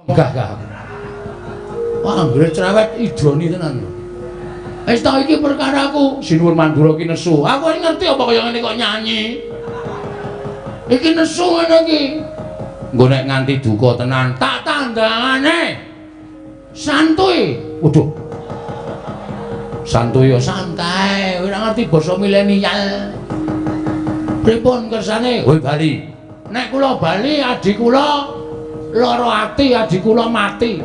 Enggak. Wah, anggere cerewet idoni tenan. Wis ta iki perkaraku, Sinuwun Mandura ki nesu. Aku ngerti apa kaya ngene kok nyanyi. Iki nesu ngene iki. Engko nek nganti duka tenan, tak tandangane. Santuy. Waduh. Santuy ya santai, ora ngerti basa milenial. Pripun kersane? Woi Bali. Nek kula bali adik kula lara ati, adik kula mati.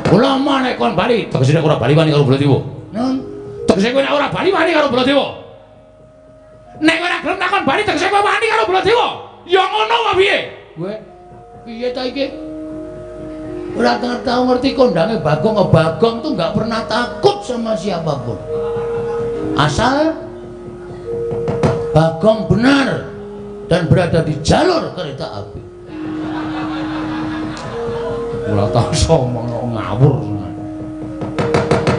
Kula mau nek kon bali, tegese nek ora bali wani karo Baladewa. Nun, tegese kowe nek ora bali wani karo Baladewa. Nek ora gelem takon bali tegese kowe wani karo Baladewa. Ya ngono wae piye? Kowe piye ta iki? Ora tahu ngerti kondange Bagong. Bagong tuh nggak pernah takut sama siapapun. Asal Bagong benar dan berada di jalur kereta api. Ora tau ngomong ngawur.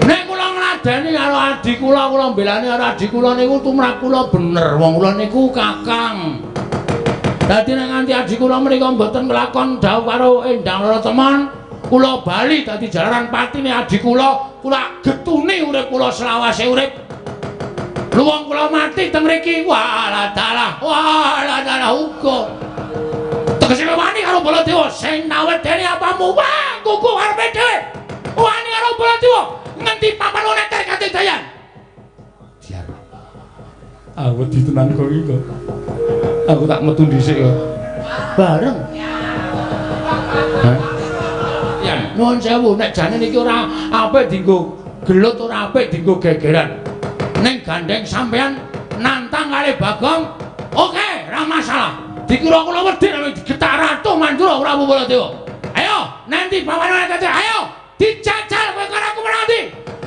Nek kula ngladeni karo adik kula mbelani karo adik kula niku tumrap kula bener. Wong kula niku kakang. Dadi nek nganti adik kula menika mboten nglakon dawuh karo Endang Loro Temon, kula bali dadi jalaran patine adik kula getuni urip kula selawase urip. Luwung kula mati teng mriki, walah dalah uga. Tegese wani karo Baladewa sing nawedeni apamu wah kuku arepe dhewe. Wani karo Baladewa ngendi papan neter kate dayan. Diar. Aku ditenang kok iki kok. Aku tak metu dhisik kok. Bareng. Hah? Yan, nuwun sewu nek jane niki ora apik dienggo gelut ora apik dienggo gegeran. Ning gandeng sampean nantang kali Bagong, oke, ora masalah. Dikira kula wedi nek digetak Ratu Mandura Prabu Baladewa. Ayo, nanti pawane kate, ayo dijajal kowe karo aku menanti.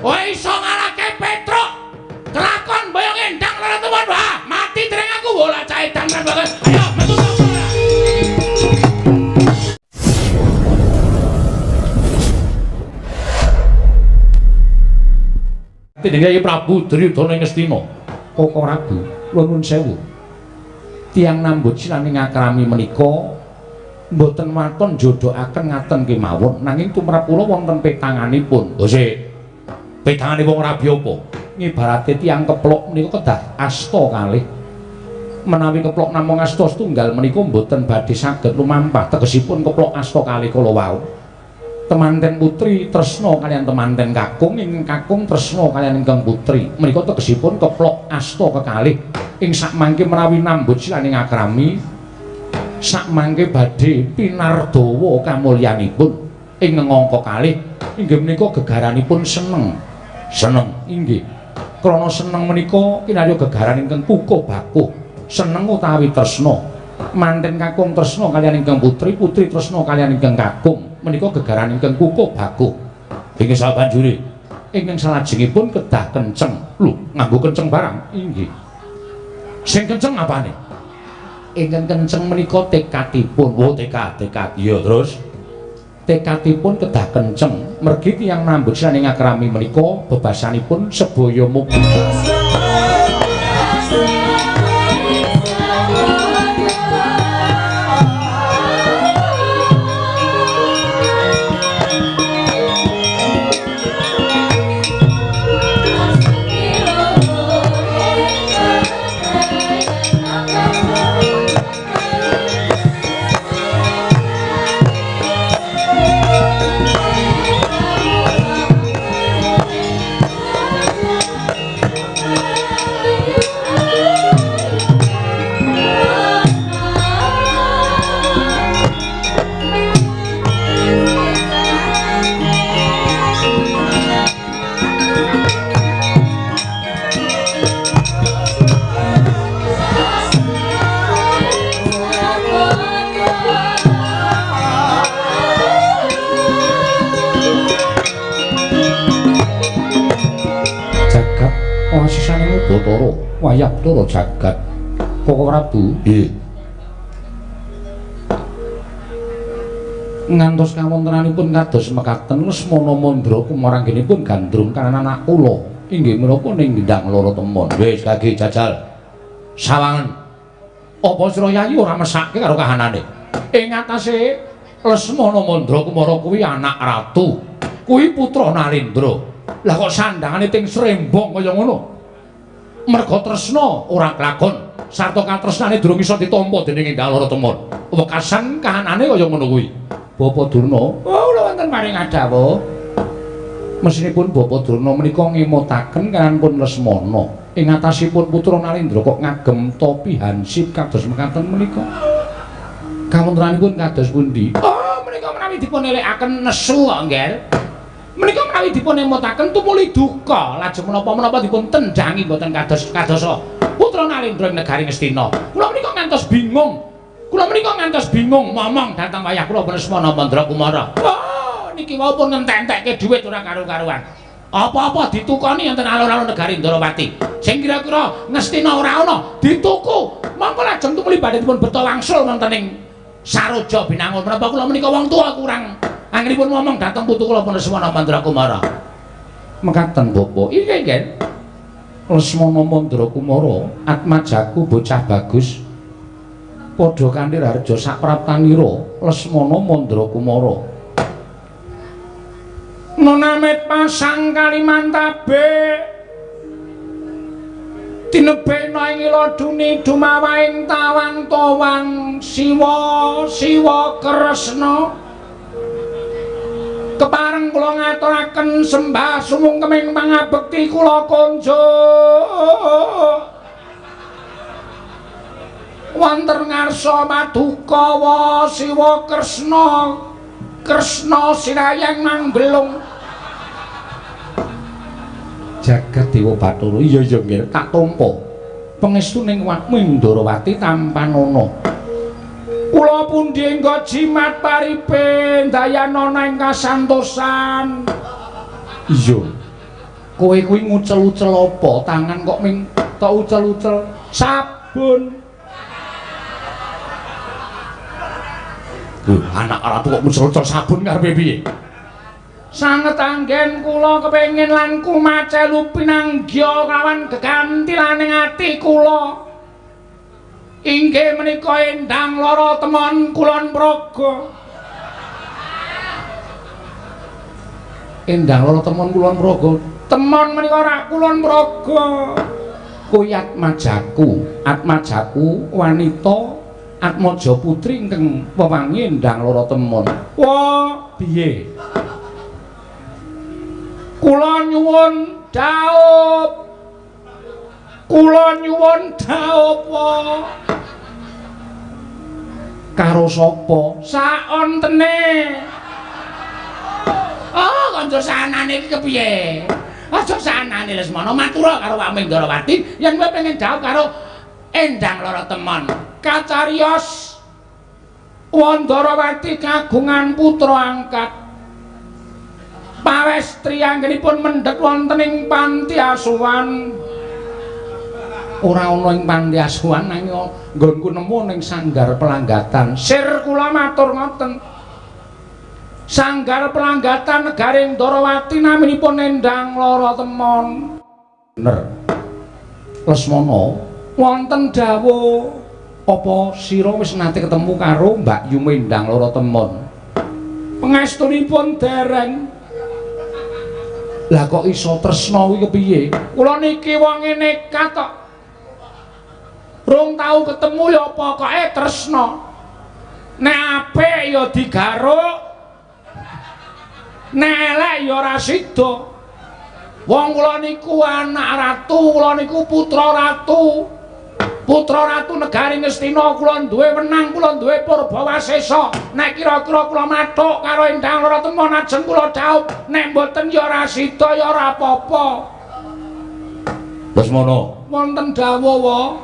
Kowe iso ngalahke Petruk. Kelakon boyong Endang Loro Temon, wah, mati dereng aku bola cah edan kan banget. Ayo, metu Tidaknya Prabu Duryudana Ngastina. Koko Prabu, nuwun sewu. Tiang nambut silaning akrami menika mboten waton jodohaken ngaten kemawon nanging tumrap kula wonten petanganipun. Lho sik. Petanganipun Rabi apa? Ngibarate tiang keplok menika kedah asta kalih. Menawi keplok namung asta setunggal menika mboten badhe saged lumampah tegesipun keplok asta kalih kala wau. Temanten putri tresna kalian temanten kakung ing kakung tresna kalian ingkang putri menika tegesipun keplok asta kekalih ing sakmangke menawi nambut silaning akrami sakmangke badhe pinardawa kamulyanipun ing ngangka kalih inggih menika gegaranipun seneng inggih krana seneng menika kinarya gegaran ingkang kukuh bakuh seneng utawi tresna manten kakung tresna kaliyan ingkang putri tresna kaliyan ingkang kakung menika gegaran ingkang kukuh bakuh. Inggih sabanjure ingkang salajengipun kedah kenceng. Lho, nganggo kenceng barang. Inggih. Sing kenceng apane? Ingkang kenceng menika tekadipun. Oh, tekad. Iya, terus tekadipun kedah kenceng. Mergi tiyang nambut saning akrami menika bebasanipun sebaya mugi. Bathara Wayaptara jagat Koko Prabu nggih ngantos kawontenanipun kados mekaten Lesmana Mandra kumaranggenipun gandrung kanan anak kula inggih menapa ning Endang Loro Temon. Wis kage jajal sawangen apa sira yayi ora mesake karo kahanane ing atase Lesmana Mandra Kumara kuwi anak ratu. Kuwi putra Narendra. Lah kok sandhangane ting srembong kaya ngono? Merga tresna ora kelakon. Sarta katresnane durung iso ditampa dening Endang Laratemon. Wekasan kahanane kaya ngono kuwi. Bapa Durna, oh kula wonten paring adawuh. Mesinipun Bapa Durna menika ngemutaken kanpun Lesmana ing atasipun putra Narendra kok ngagem topi hansip kados mekaten menika. Kawontenanipun kados pundi? Oh, menika menawi dipun elekaken nesu kok, Nggih. Menika menawi dipun emutaken tumuli duka, lajeng menapa-menapa dipun tendhangi mboten kadosa putra Narendra ing negari Ngastina. Kula menika ngantos bingung. Kula menika ngantos bingung momong dhateng wayah kula Lesmana Mandra Kumara. Oh, niki wau pun ngentek-entekke dhuwit ora karo-karuan. Apa-apa ditukoni enten alun-alun negari Ndrawati. Sing kira-kira Ngastina ora ana, dituku. Mongko lajeng tumuli badhe dipun beto wangsul wonten ing Saroja Binangun. Menapa kula menika wong tuwa kurang anggenipun ngomong dhateng putu kula Lesmana Mandra Kumara. Mekaten Bapak. Iki nggih. Lesmana Mandra Kumara, atmajaku bocah bagus. Padha kanthi harja sapraptanira Lesmana Mandra Kumara. Nonamit pasang Kalimantabe. Tinebekna ing iladune dumawaing tawang-tawang Siwa Kresna. Kepareng kula ngaturaken sembah sumungkeming pangabekti kula kunjuk wonten ngarsa Madukawa Siwa Kresna Sirayang Manggulung. Jagat Dewa Bathara, iya nggih tak tampa pangestuning Wakming Ndrawati tampanana. Kula pundi engga jimat paripe dayana ing kasantosan. Iya. Kowe kuwi ngucel-ucel apa? Tangan kok ming tok ucel-ucel sabun. Anak ratu kok ngucel-ucel sabun karepe piye? Sanget anggen kula kepengin lan kumacelu pinanggya kawan gegantilaning ati kula. Inggih menika Endang Laratemon Kulon Praga. Endang Laratemon Kulon Praga. Temon menika ora Kulon Praga. Kuwi atmajaku wanita Atmaja putri ingkang wewangi Endang Laratemon. Wah, piye? Kula nyuwun dhaup. Kula nyuwun dhaup. Karo sapa? Saontene. Oh, kanca sanane iki kepiye? Aja sanane Lesmana matura karo Wakming Ndrawati yen kowe pengen dhaup karo Endang Laratemon. Kacariyos Ndrawati kagungan putra angkat. Pawestri anggenipun mendhet wonten ing panti asuhan. Ora ana ing panti asuhan nanging nggonku nemu ning sanggar pelanggatan. Sir kula matur ngoten. Sanggar pelanggatan negaring Ndrawati naminipun Endang Laratemon. Bener. Lesmana wonten dawuh apa sira wis nate ketemu karo Mbak Yu Endang Laratemon? Pangestunipun dereng. Lah kok iso tresna kuwi kepiye? Kula niki wonge nekat kok. Rung tau ketemu ya pokoke tresna. Nek apik ya digaruk. Nek elek ya ora sida. Wong kula niku anak ratu, kula niku putra ratu. Putra ratu negari Ngastina, kula duwe wenang, kula duwe Purbawasesa. Nek kira-kira kula mathuk karo Endang Laratemon ajeng kula dhaup, nek mboten ya ora sida ya ora apa-apa. Lesmana, wonten dawuh wae.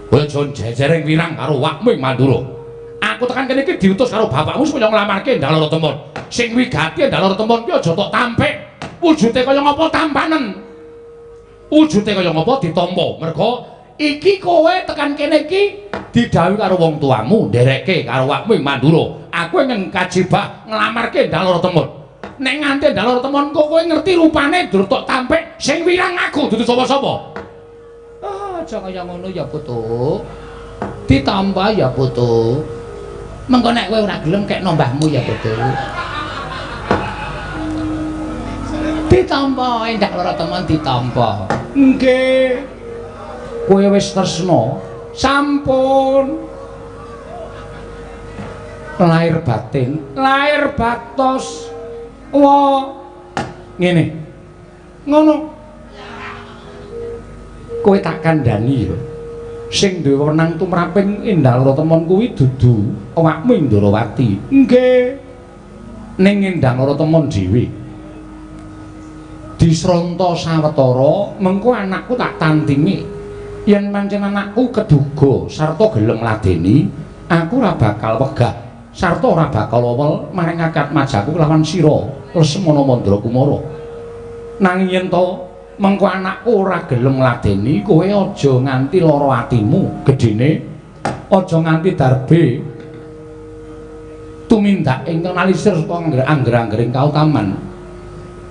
Kowe aja jejering wirang karo Wakming Mandura. Aku tekan kene iki diutus karo bapakmu supaya nglamarke Endang Laratemon. Sing wigati Endang Laratemon ki aja tok tampik. Wujude kaya ngapa tampanen. Wujude kaya ngapa ditampa. Merga iki kowe tekan kene iki didhawuhi karo wong tuamu nderekke karo Wakming Mandura. Aku ingin kajibah nglamarke Endang Laratemon. Nek nganti Endang Laratemon kowe ngerti rupane dur tok tampik sing wirang aku dudu sapa-sapa. Aja kaya ngono ya Putu. Ditambah ya Putu. Mengko nek kowe ora gelem kekno mbahmu ya padha. Ditampa Endang Lorotemon ditampa. Nggih. Kowe wis tresna. Sampun. Lahir batin, lahir batos. Ngene. Ngono. Kowe tak kandhani ya. Sing duwe wenang tumraping Endang Lorotemon kuwi dudu awakmu Indrawati. Nggih. Ning Endang Lorotemon dhewe. Disronta sawetara, mengko anakku tak tandingi. Yen pancen anakku keduga sarta gelem ngladeni, aku ora bakal wegah sarta ora bakal wewel maring akad majaku lawan sira Lesmana Mandrakumara. Nanging yen to mengko anakku ora gelem ngladeni, kowe aja nganti lara atimu, gedene aja nganti darbe tumindak ingkang nalisir saka angger-anggering kautaman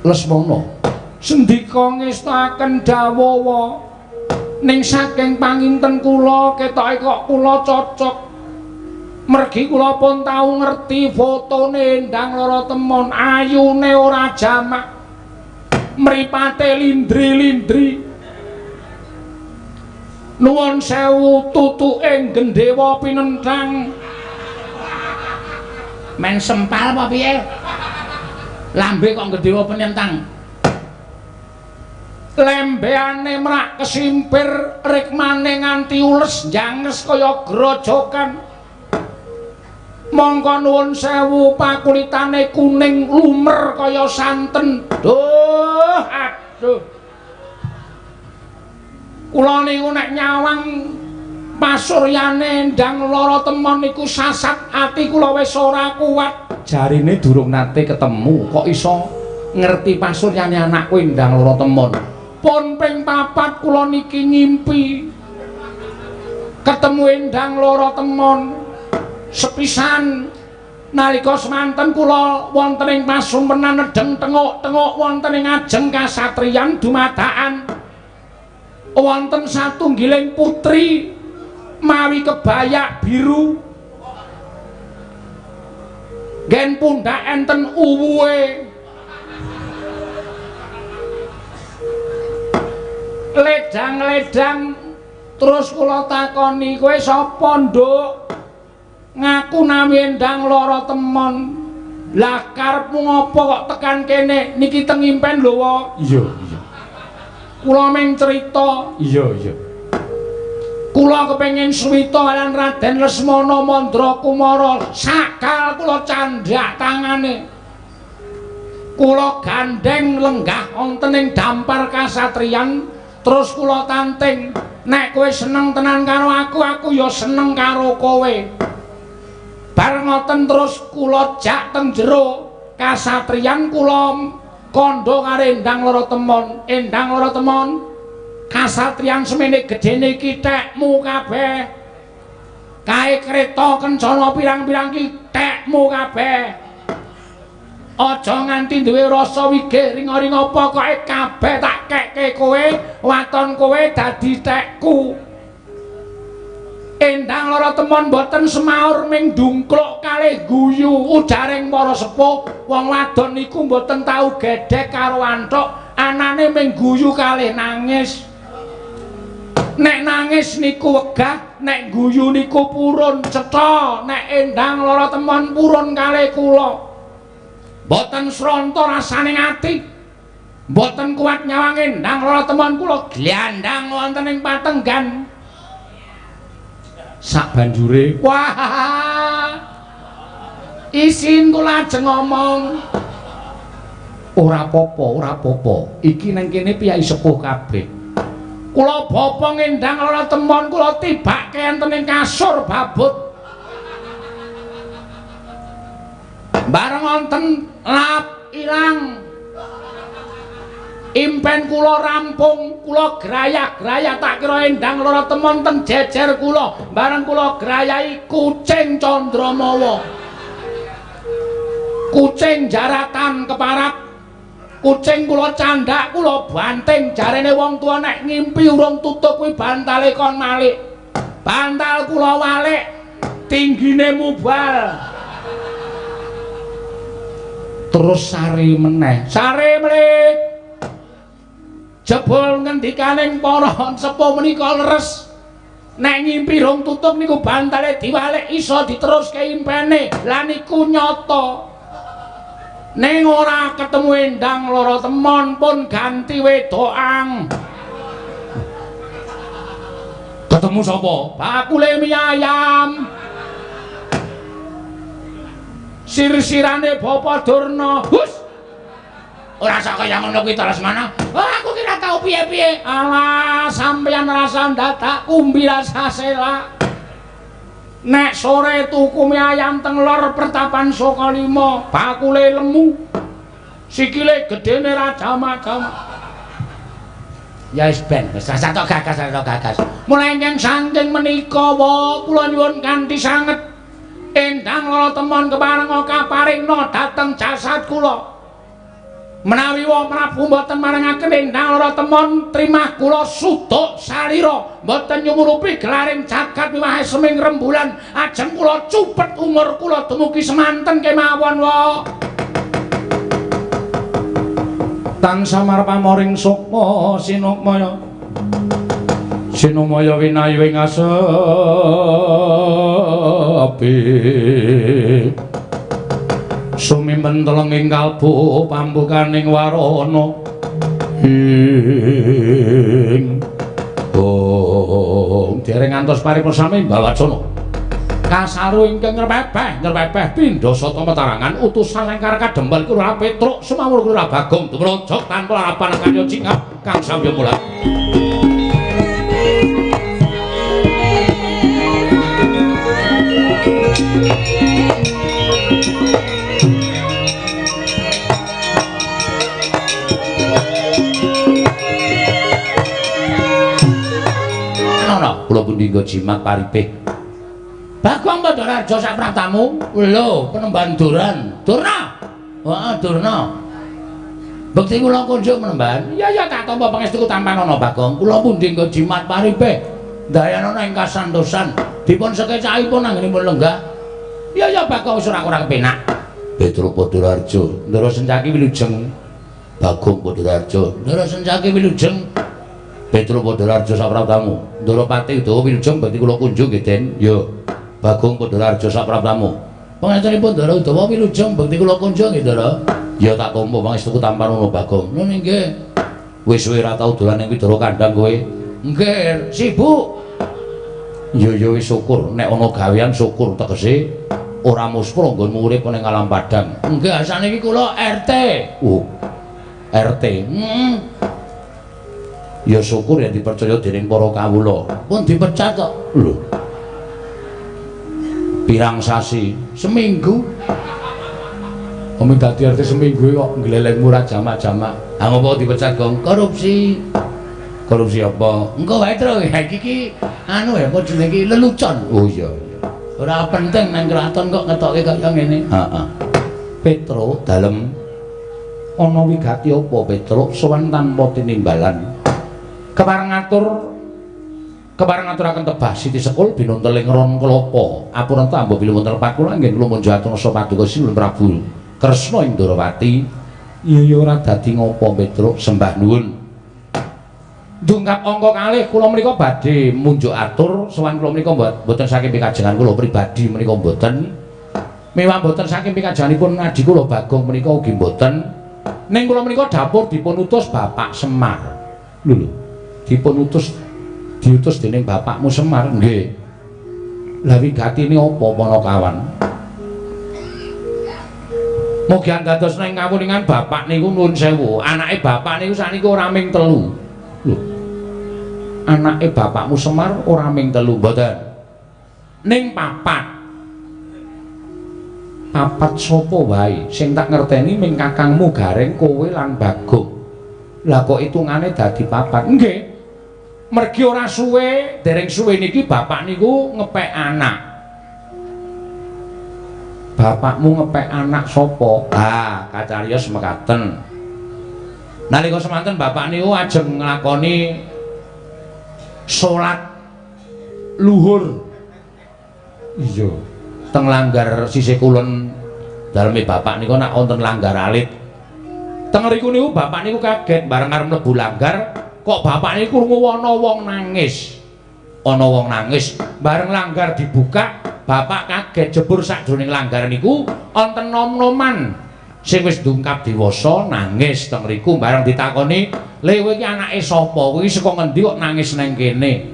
Lesmana. Sendika ngestaken dawuh ning saking panginten kula ketoke kok kula cocok. Mergi kula pun tau ngerti fotone Endang Lorotemon, ayune ora jamak, mripate lindri-lindri. Nuwun sewu tutuking gendhewa pinenthang. Men sempal apa piye? Lambe kok gendhewa pinenthang. Lembeane mrak kesimpir rikmane nganti ules janges kaya grojokan. Mongko nuwun sewu pakulitane kuning lumer kaya santen. Duh, aduh. Kula niku nek nyawang pasuryane Endang Lorotemon niku sasat ati kula wis ora kuat. Jarine durung nate ketemu kok iso ngerti pasuryane anakku Endang Lorotemon. Pun ping 4 kula niki ngimpi ketemu Endang Lorotemon. Sepisan nalika semanten kula wonten ing pasumpenan nedheng tengok-tengok wonten ing ajeng kasatriyan dumadakan wonten satunggiling putri mawi kebaya biru. Gen pundak enten uwuhe. Ledang-ledang terus kula takoni, kowe sapa, Nduk? Ngaku nami Endang Lorotemon. Lah karepmu ngopo kok tekan kene? Niki teng impen lho. Iya, iya. Kula mung crita. Iya, iya. Kula kepengin suwita kaliyan Raden Lesmana Mandrakumara. Sakal kula candhak tangane. Kula gandeng lenggah wonten ing dampar kasatriyan. Terus kula tanting, nek kowe seneng tenan karo aku ya seneng karo kowe. Bareng ngoten terus kula jak teng jero kasatriyan, kula kandha karo Endang Lorotemon. Endang Lorotemon, kasatriyan semene gedene iki tekmu kabeh. Kae kreta kencana pirang-pirang ki tekmu kabeh. Aja nganti duwe rasa wigih ring-ring apa kok kabeh tak kekke kowe, waton kowe dadi tekku. Endang Lorotemon boten semaur ming dungkluk kalih guyu, ujaring para sepuh, wong wadon niku boten tau gedhek karo anthuk, anane ming guyu kalih nangis. Nek nangis niku wegah, nek guyu niku purun cetha, nek Endang Lorotemon purun kalih kula. Boten sronta rasaning ati, boten kuat nyawang Endang Lorotemon kula glandang wonten ing patenggan. Sak banjure, wah, isin kula ajeng ngomong. Ora apa-apa, ora apa-apa. Iki nang kene piyai sepuh kabeh. Kula bapa Endang Lorotemon kula tibake enten ing kasur babut. Bareng wonten lap ilang impen kula rampung, kula grayah-grayah tak kira Endang Lorotemon teng jejer kula. Bareng kula grayahi kucing Candramawa, kucing jaratan keparap, kucing kula candhak, kula banting. Jarene wong tua nek ngimpi urung tutuk kuwi bantale kon malik. Bantal kula walik, tinggine mubal. Terus sari meneh. Sari mrih. Jebul ngendikaning para sepuh menika leres. Nek ngimpi rong tutup niku bantale diwalik iso diteruske impene. Lah niku nyata. Ning ora ketemu endang lara temon pun ganti wedokan. Ketemu sapa? Bakule mie ayam. Sir-sirane Bapak Durna. Hus. Ora sak kaya ngono kuwi terus mana? Aku kira tau piye-piye. Alah, sampeyan rasa dadak kumbi rasa selak. Nek sore tuku mie ayam teng lor Pertapan Sokalima, bakule lemu. Sikile gedene ra jama-jama. Ya wis ben, wis tok gagas. Mulai nyang saking menika wa kula nyuwun kanthi sanget endang lara temon keparenga kaparingna dhateng jasad kula. Menawi wa Prabu mboten marangaken endang lara temon trimah kula suduk salira, mboten nyumurupi gelaring jagat miwahe seming rembulan, ajeng kula cupet umur kula dumugi semanten kemawon wa. Tansah marpamoring sukma sinukmaya winayu ing asepi sumimpen telenging kalbu pambukaning warana ing dereng ngantos paripurna sami Balacana kasaru ingkang ngrepeh pindha sata matarangan utusan Lengkar Kadempel Kura Petruk sumawur Kura Bagong tumrojok tanpa harapan kaya cingap kang samya mulat. Ana kula pundi nggo jimat paripih. Bagong Padaraja sak pratamu. Lho, penemban Duran. Durna. Heeh, Durna. Bekti kula kunjuk menemban. Iya tak tampa pangestuku tampan ana Bagong. Kula pundi nggo jimat paripih. Dayanana ing kasantosan dipun sekecakipun anggenipun lenggah. Iya Bagong wis ora kepenak. Petruk Padaraja, Ndara Sencaki wilujeng. Bagong Padaraja, Ndara Sencaki wilujeng. Petruk Padaraja sak pratamu. Ndara Pati Udawa wilujeng bekti kula kunjuk nggih, Den. Yo. Bagong Padaraja sak pratamu. Pangestunipun Ndara Udawa wilujeng bekti kula kunjuk nggih, Ndara. Ya tak tampa pangestuku tampan ana Bagong. Lho nggih. Wis suwe ra tau dolan ning Widara Kandhang kowe. Nggih, sibuk. Ya wis syukur nek ana gawean syukur tegese ora muspra nggonmu urip ning alam padang. Nggih, asane iki kula RT. RT. Ya syukur yen dipercaya dening para kawula. Pun dipecat kok. Lho. Pirang sasi? Seminggu. Omong dadi RT seminggu kok nglelengmu ra jamak-jamak. Ah ngopo dipecat, Gong? Korupsi. Korupsi apa? Engko wae terus iki anu ya apa jenenge iki lelucon. Oh iya. Ora penting nang kraton kok ngetokke kaya ngene. Heeh. Petruk dalem ana wigati apa Petruk sowan tanpa tinimbalan. Kepareng ngaturaken tebah Siti Sekul binunteling ron kelapa. Apunten ambo bilih wonten lepat kula nggih kula munjuk atur paduka Sinuwun Prabu Kresna ing Ndarawati. Iya ora dadi ngopo Petruk sembah nuwun. Dungkap angka kalih kula menika badhe munjuk atur sowan kula menika mboten saking pikajengan kula pribadi menika mboten. Mewah mboten saking pikajenganipun ngadi kula Bagong menika ugi mboten. Ning kula menika dapur dipun utus Bapak Semar. Lho. Diutus dening bapakmu Semar nggih. Lah wigatine apa Panakawan? Mugi anggantosna ing kawuningan bapak niku nuwun sewu. Anake bapak niku sakniku ora ming 3. Lho. Anake bapakmu Semar ora ming 3 mboten. Ning 4. Papat sapa wae sing tak ngerteni ming kakangmu Gareng kowe lan Bagong. Lah kok hitungane dadi 4. Nggih. Mergi ora suwe, dereng suwe niki bapak niku ngepek anak. Bapakmu ngepek anak sapa? Ah, kacariyos mekaten. Nalika semanten bapak niku ajeng nglakoni salat luhur. Iya. Teng langgar sisih kulon daleme bapak niku nak wonten langgar alit. Teng riku niku bapak niku kaget bareng arep mlebu langgar, kok bapak niku krungu ana wong nangis. Ana wong nangis, bareng langgar dibuka, bapak kaget jebur sakjroning langgar niku wonten nom-noman sing wis ndungkap dewasa nangis teng riku bareng ditakoni, "Le kowe iki anake sapa? Kowe iki saka ngendi kok nangis nang kene?"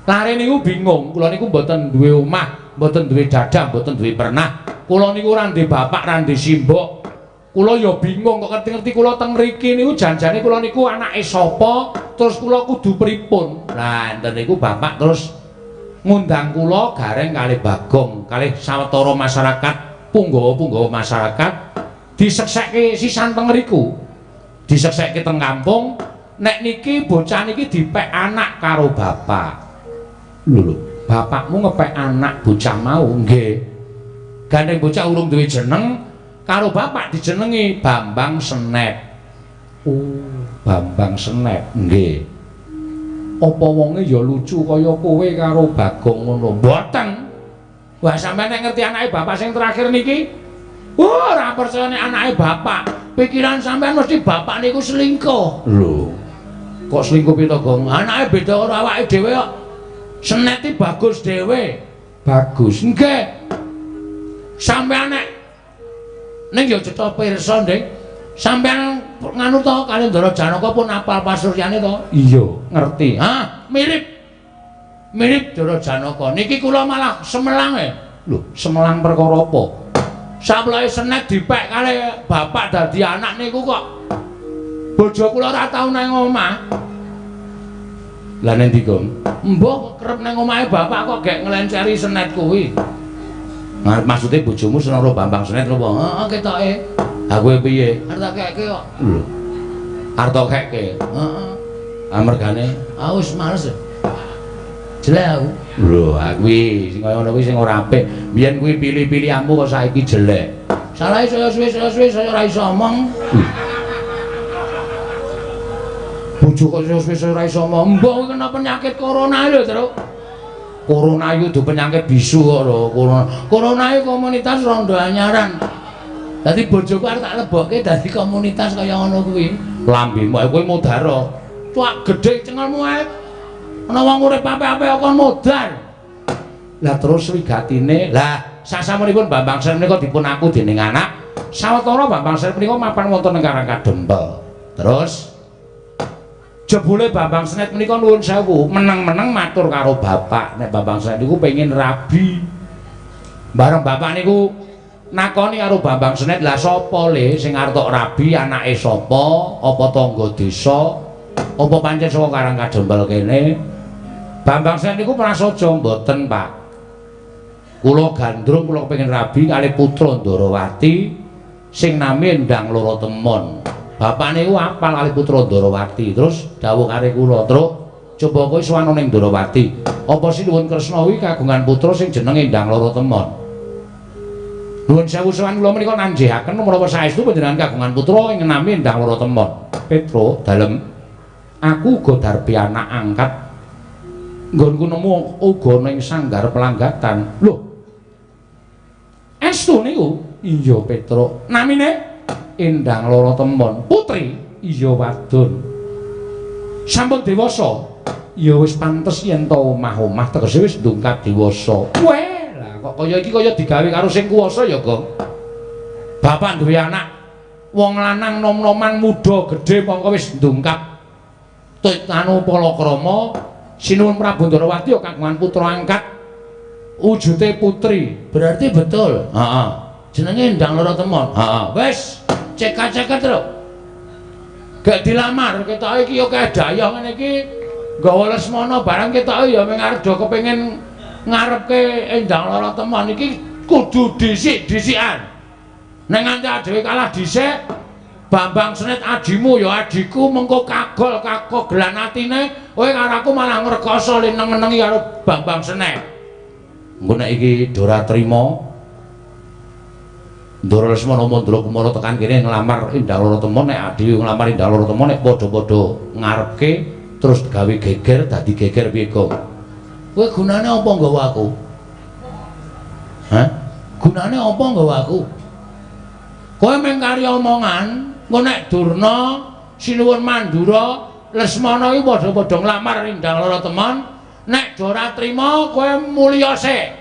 Lare niku bingung, kula niku mboten duwe omah, mboten duwe dadah, mboten duwe pernah. Kula niku ora ndek bapak, ora ndek simbok. Kula ya bingung kok ngerti-ngerti kula teng mriki niku janjane kula niku anake sapa, terus kula kudu pripun. Lah enten niku bapak terus ngundang kula gareng kalih Bagong, kalih sawetara masyarakat, punggawa-punggawa masyarakat diseksekke sisan teng mriku. Diseksekke teng kampung, nek niki bocah niki dipek anak karo bapak. Lho, bapakmu ngepek anak bocah mau nggih. Gandeng bocah urung duwe jeneng, karo bapak dijenengi Bambang Senep. Oh, Bambang Senep nggih. Apa wonge ya lucu kaya kowe karo Bagong ngono? Mboten. Wah, sampeyan nek ngerti anake bapak sing terakhir niki? Ora percaya nek anake bapak. Pikiran sampeyan mesti bapak niku selingkuh. Lho. Kok selingkuh pita, Gong? Anake beda karo awake dhewe kok. Seneti bagus dhewe. Bagus. Nggih. Sampeyan nek ning ya cetha pirsa, Nding. Sampeyan nganu to kali Ndara Janaka pun apal pasuryane to? Iya, ngerti. Hah, mirip. Mirip Ndara Janaka. Niki kula malah semelang e. Lho, semelang perkara apa? Samlae Senet dipek kali bapak dadi anak niku kok bojo kula ora tau nang omah. Lah nek ndi, Gong? Mbok kerep nang omahe bapak kok gek nglenceri Senet kuwi. Nah, maksudnya bojomu senara Bambang Senet lho, heeh ketoke. Ha kowe piye? Arep tak kekke kok. Lho. Arep tak kekke. Heeh. Amargane wis males. Jelek aku. Lho, kuwi sing kaya ngono kuwi sing ora apik. Biyen kuwi pilih-pilihanmu kok saiki jelek. Salahe saya suwe-suwe saya ora iso omong. Bojo kok suwe-suwe ora iso omong. Mbok kena penyakit corona lho, Tru. Corona itu penyakit bisu kok lho. Corona itu komunitas rondo anyaran. Dadi bojoku arep tak lebokke dadi komunitas kaya ngono kuwi. Lambemu kowe modaro. Cuak gedhe cengelmu ae. Ana wong urip apik-apik kok modar. Lah terus wigatine, lah sasampunipun Bambang Senet menika dipun aku dening anak. Sawetara Bambang Senet menika mapan wonten ing Karangkadempel. Terus jebule Bambang Senet menika nuwun sewu, meneng-meneng matur karo bapak nek Bambang Senet niku pengin rabi. Bareng bapak niku nakoni karo Bambang Senet, "Lah sapa le sing arep tok rabi, anake sapa? Apa tangga desa? Apa pancen saka Karangkadempel kene?" Bambang Senet niku prasaja, "Mboten, Pak. Kula gandrung kula kepengin rabi kalih putra Ndarawati sing nami Endang Loro Temon." Bapak niku apal kalih putra Ndarawati, terus dawuh kare kula, "Truk, coba kowe sowan ning Ndarawati. Apa Sinuwun Kresna kuwi kagungan putra sing jenenge Endang Loro Temon?" Nuwun sewu sowan kula menika nanjihaken menapa saestu panjenengan kagungan putra ing nami Endang Loro Temon. Petro, dalem aku uga darbi anak angkat. Nggonku nemu uga ning sanggar pelanggatan. Lho. Estu niku? Iya, Petro. Namine Endang Loro Temon. Putri? Iya, wadon. Sampun dewasa? Ya wis pantes yen to omah-omah tegese wis ndungkap dewasa. Weh, lah kok kaya iki kaya digawe karo sing kuwasa ya, Gong. Bapak duwe anak wong lanang nom-noman muda gedhe mongko wis ndungkap anu palakrama. Sinuwun Prabu Ndarawati ya kagungan putra angkat wujude putri. Berarti betul. Heeh. Jenenge Endang Loro Temon. Heeh. Wis cekak-ceket lho. Gak dilamar ketoke iki ya kedaya ngene iki. Nggawa Lesmana barang ketoke ya mung arep do kepengin ngarepke Endang Loro Temon iki kudu dhisik-dhisikan. Nek nganti dhewe kalah dhisik, Bambang Senet adimu ya adiku mengko kagelan atine kowe karo aku malah ngrekoso leneng-nenengi karo Bambang Senet. Engko nek iki Dora trima Ndara Lesmana Mandra Kumara tekan kene nglamar Endang Loro Temon, nek adi nglamar Endang Loro Temon nek padha-padha ngarepke terus gawe geger dadi geger piye kok. Kowe gunane apa nggawa aku? Hah? Gunane apa nggawa aku? Kowe mung kari omongan, engko nek Durna, Sinuwun Mandura, Lesmana iki padha-padha nglamar Indang Laratemon, nek ora trima kowe mulya sik.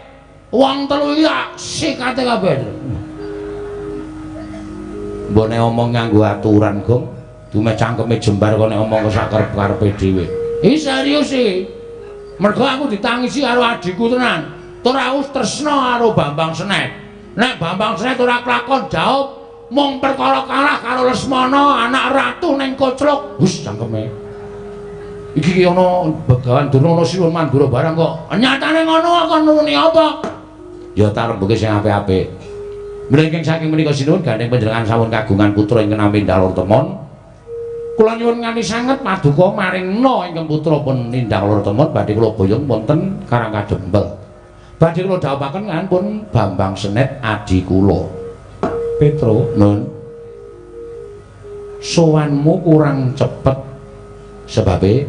Wong telu iki sikate kabeh. Mbone omong nganggo aturan, Gong. Dume cangkeme jembar kok nek omong sakarep-karepe dhewe. Iki serius iki. Mergo aku ditangisi karo adikku tenan. Tur aku tresna karo Bambang Senet. Nek Bambang Senet ora kelakon jawab mung perkara kalah karo Lesmana anak ratu ning Kocluk. Hus cangkeme. Iki ana Begawan Durna ana Sinuwun Mandura barang kok. Nyatane ngono kok nuruni apa? Ya tak rembuke sing apik-apik. Mriki saking menika sinuwun gandeng panjenengan sampun kagungan putra ingkang nami Indang Laratemon. Kula nyuwun nganti sanget paduka maringna ingkang putra pun Indang Laratemon badhe kula boyong wonten Karangkadempel. Badhe kula dhawuhaken ngampun Bambang Senet adi kula. Petro, nun. Sowanmu kurang cepet sebabe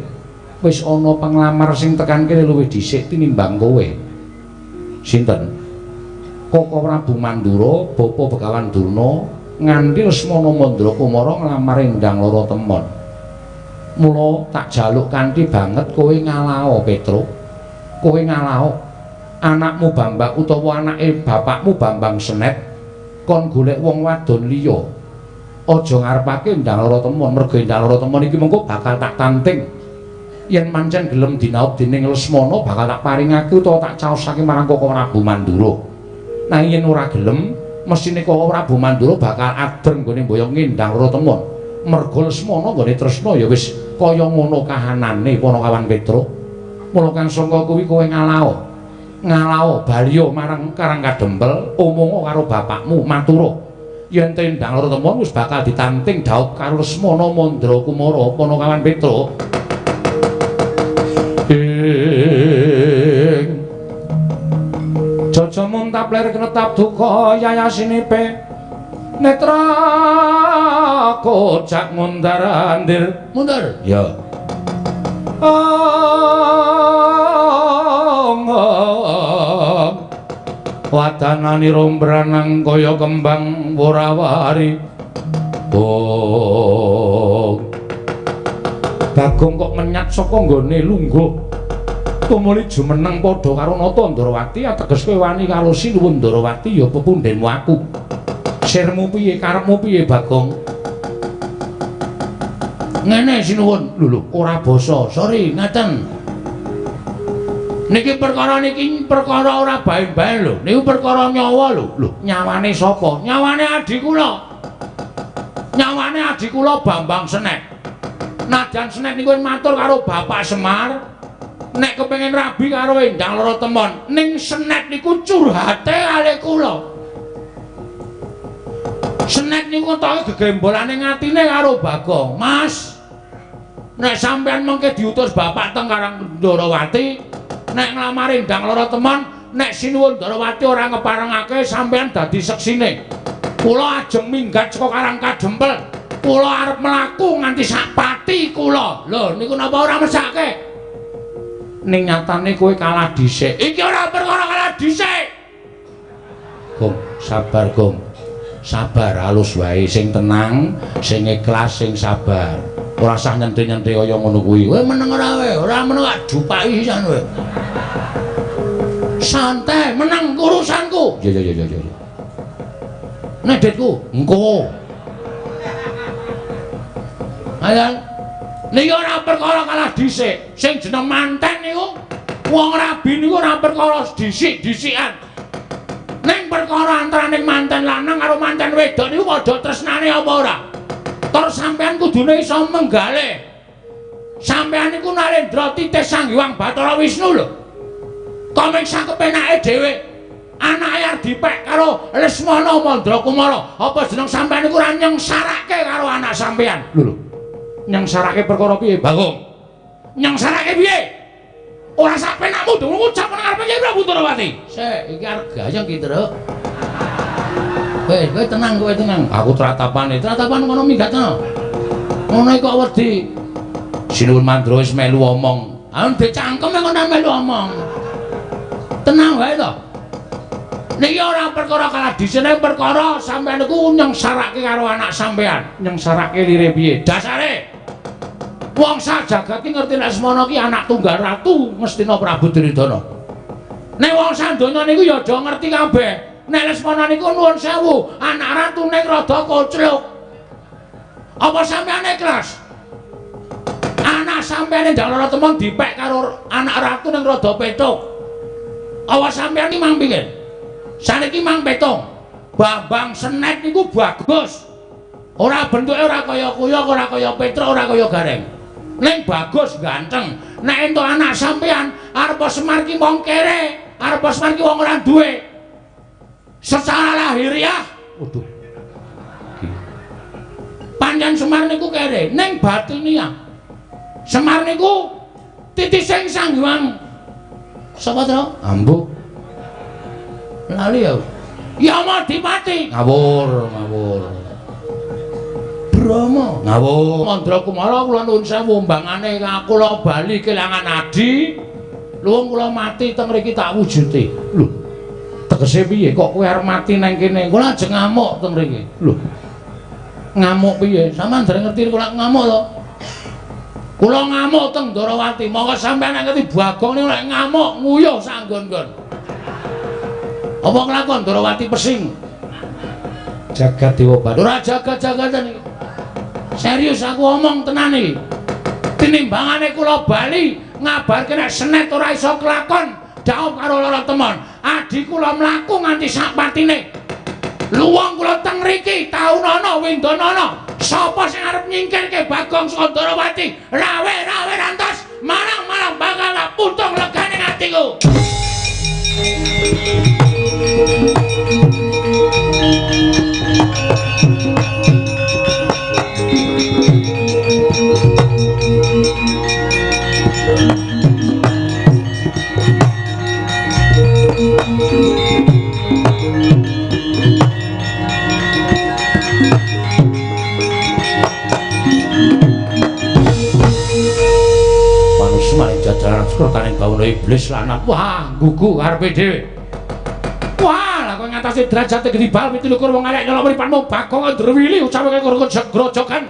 wis ana penglamar sing tekan kene luwih dhisik tinimbang kowe. Sinten? Koko Prabu Mandura, Bapa Begawan Durna nganti Lesmana Mandra Kumara nglamar Indang Laratemon. Mula tak jaluk kanthi banget kowe ngalao Petro. Kowe ngalao anakmu Bambang utawa anake bapakmu Bambang Senet kon golek wong wadon liya. Aja ngarepake Indang Laratemon, mergo Indang Laratemon iki mengko bakal tak tanting. Yen pancen gelem dinaub dening Lesmana bakal tak paringake utawa tak caosake marang Koko Prabu Mandura. Nah yen ora gelem, mesine Koko Prabu Mandura bakal adreng nggone mboyong Indang Laratemon. Mergo Lesmana nggone tresna ya wis kaya ngono kahanane Panakawan Petro. Mula kang sangka kuwi kowe ngalao. Ngalao baliya marang Karangkadempel, omong karo bapakmu matura. Yen Indang Laratemon wis bakal ditanting daub karo Lesmana Mandra Kumara Panakawan Petro. Jaja muntapler kenetap duka yayasinipe netra kocak mundarandir mundur ya wadanani rombranang kaya kembang worawari Bagong kok menyat saka nggone lungguh tumuli jumeneng padha karo Nata Ndarawati ateges kowe wani karo Sinuwun Ndarawati ya pepundhenmu aku. Sirmu piye karepmu piye Bagong? Ngene Sinuwun, lho ora basa. Sorry, ngaten. Niki perkara ora bae-bae lho. Niku perkara nyawa lho. Lho, nyawane sapa? Nyawane adik kula. Nyawane adik kula Bambang Senet. Nadyan Senet niku matur karo Bapak Semar. Nek kepengin rabi karo Indang Laratemon, ning Senet niku curhate kali kula. Senet niku toke gegembolane ngatine karo Bagong. Mas, nek sampean mengke diutus bapak teng Karang Ndarawati, nek nglamar Indang Laratemon, nek Sinuwun Ndarawati ora ngeparengake sampean dadi seksine. Kula ajeng minggat saka Karangkadempel. Kula arep mlaku nganti sak pati kula. Lho, niku napa ora mesake? Ning nyatane kowe kalah dhisik. Iki ora perkara kalah dhisik. Gong, sabar, Gong. Sabar, halus wae, sing tenang, sing ikhlas, sing sabar. Ora usah nyenthe-nyenthe kaya ngono kuwi. Kowe meneng ora wae, ora meneng gak dupaki sisan kowe. Santai, meneng urusanku. Ya. Nek detku, engko. Ayo. Niki ora perkara kalah dhisik. Sing jeneng manten niku wong rabi niku ora perkara dhisik-dhisikan. Ning perkara antaraning manten lanang karo manten wedok niku padha tresnane apa ora? Tur sampean kudune iso menggalih. Sampean niku Narendra Titih Sanghyang Bathara Wisnu lho. Kok mung sak kepenake dhewe. Anake arep dipek karo Lesmana Mandra Kumara. Apa jeneng sampean niku ora nyengsarake karo anak sampean? Lho. Nyengsarake perkara piye, Bagong? Nyengsarake piye? Ora sak penakmu dhewe ngucap nang ngarepe Kyai Prabu Ndarawati. Sik, iki arep gayeng ki, Truk. Kowe tenang, kowe tenang. Aku tratapan ngono minggatno. Ngono iku kok wedi. Sinuwun Mandra wis melu omong. Ayo ndek cangkeme kok melu omong. Tenang wae to. Niki ora perkara kaladisene, perkara sampeyan niku nyengsarake karo anak sampeyan. Nyengsarake lire piye? Dasare wong sajagad ki ngerti nek Semana ki anak tunggal ratu Ngastina Prabu Duryudana. Nek wong sadonya niku ya aja ngerti kabeh. Nek Lesmana niku nuwun sewu, anak ratu ning rada kocluk. Apa sampeyan ikhlas? Anak sampeyan ndang lara temon dipek karo anak ratu ning rada petuk. Apa sampeyan iki mang pinggir? Saniki mang petung. Bambang Senet niku bagus. Ora bentuke ora kaya kuyok, ora kaya Petruk, ora kaya Gareng. Ning bagus ganteng. Nek entuk anak sampeyan arep Semar ki wong kere, arep Semar ki wong ora duwe. Secara lahiriah, waduh. Panjen Semar niku kere, ning batiniah. Semar niku titising Sang Hyang. Sapa to? Ambu. Lali ya. Yamadipati. Ngawur, ngawur. Brama. Ngawur. Mandra Kumara kula nuwun sewu mbangane kula bali kelangan adi. Luwung kula mati teng mriki tak wujute. Lho. Tegese piye kok kowe arep mati nang kene? Kula ajeng ngamuk teng mriki. Lho. Ngamuk piye? Sampeyan dereng ngerti kula ngamuk to? Kula ngamuk teng Ndarawati. Monggo sampeyan ngerti Bagong niku lek ngamuk nguyuh sanggon-gon. Apa nglakon Ndarawati pesing? Jagat Dewa Bathara. Ora jagat-jagatan iki. Serius aku omong tenan iki. Tinimbangane kula bali ngabarke nek Senet ora iso kelakon dhaup karo lara temon. Adi kula mlaku nganti sak patine. Luwung kula teng mriki taunana windanana. Sapa sing arep nyingkirke Bagong saka Ndarawati? Rawe-rawe rantos marang-marang bakal putung legane atiku. Manusmane jajaran sekretaning bawana iblis lanang. Wah, gugu karepe dhewe. Wah, lah kok ngatasi derajate gedibal 27 wong arek nyolok mripanmu Bagong Ndrawili ucapake karo grojogan.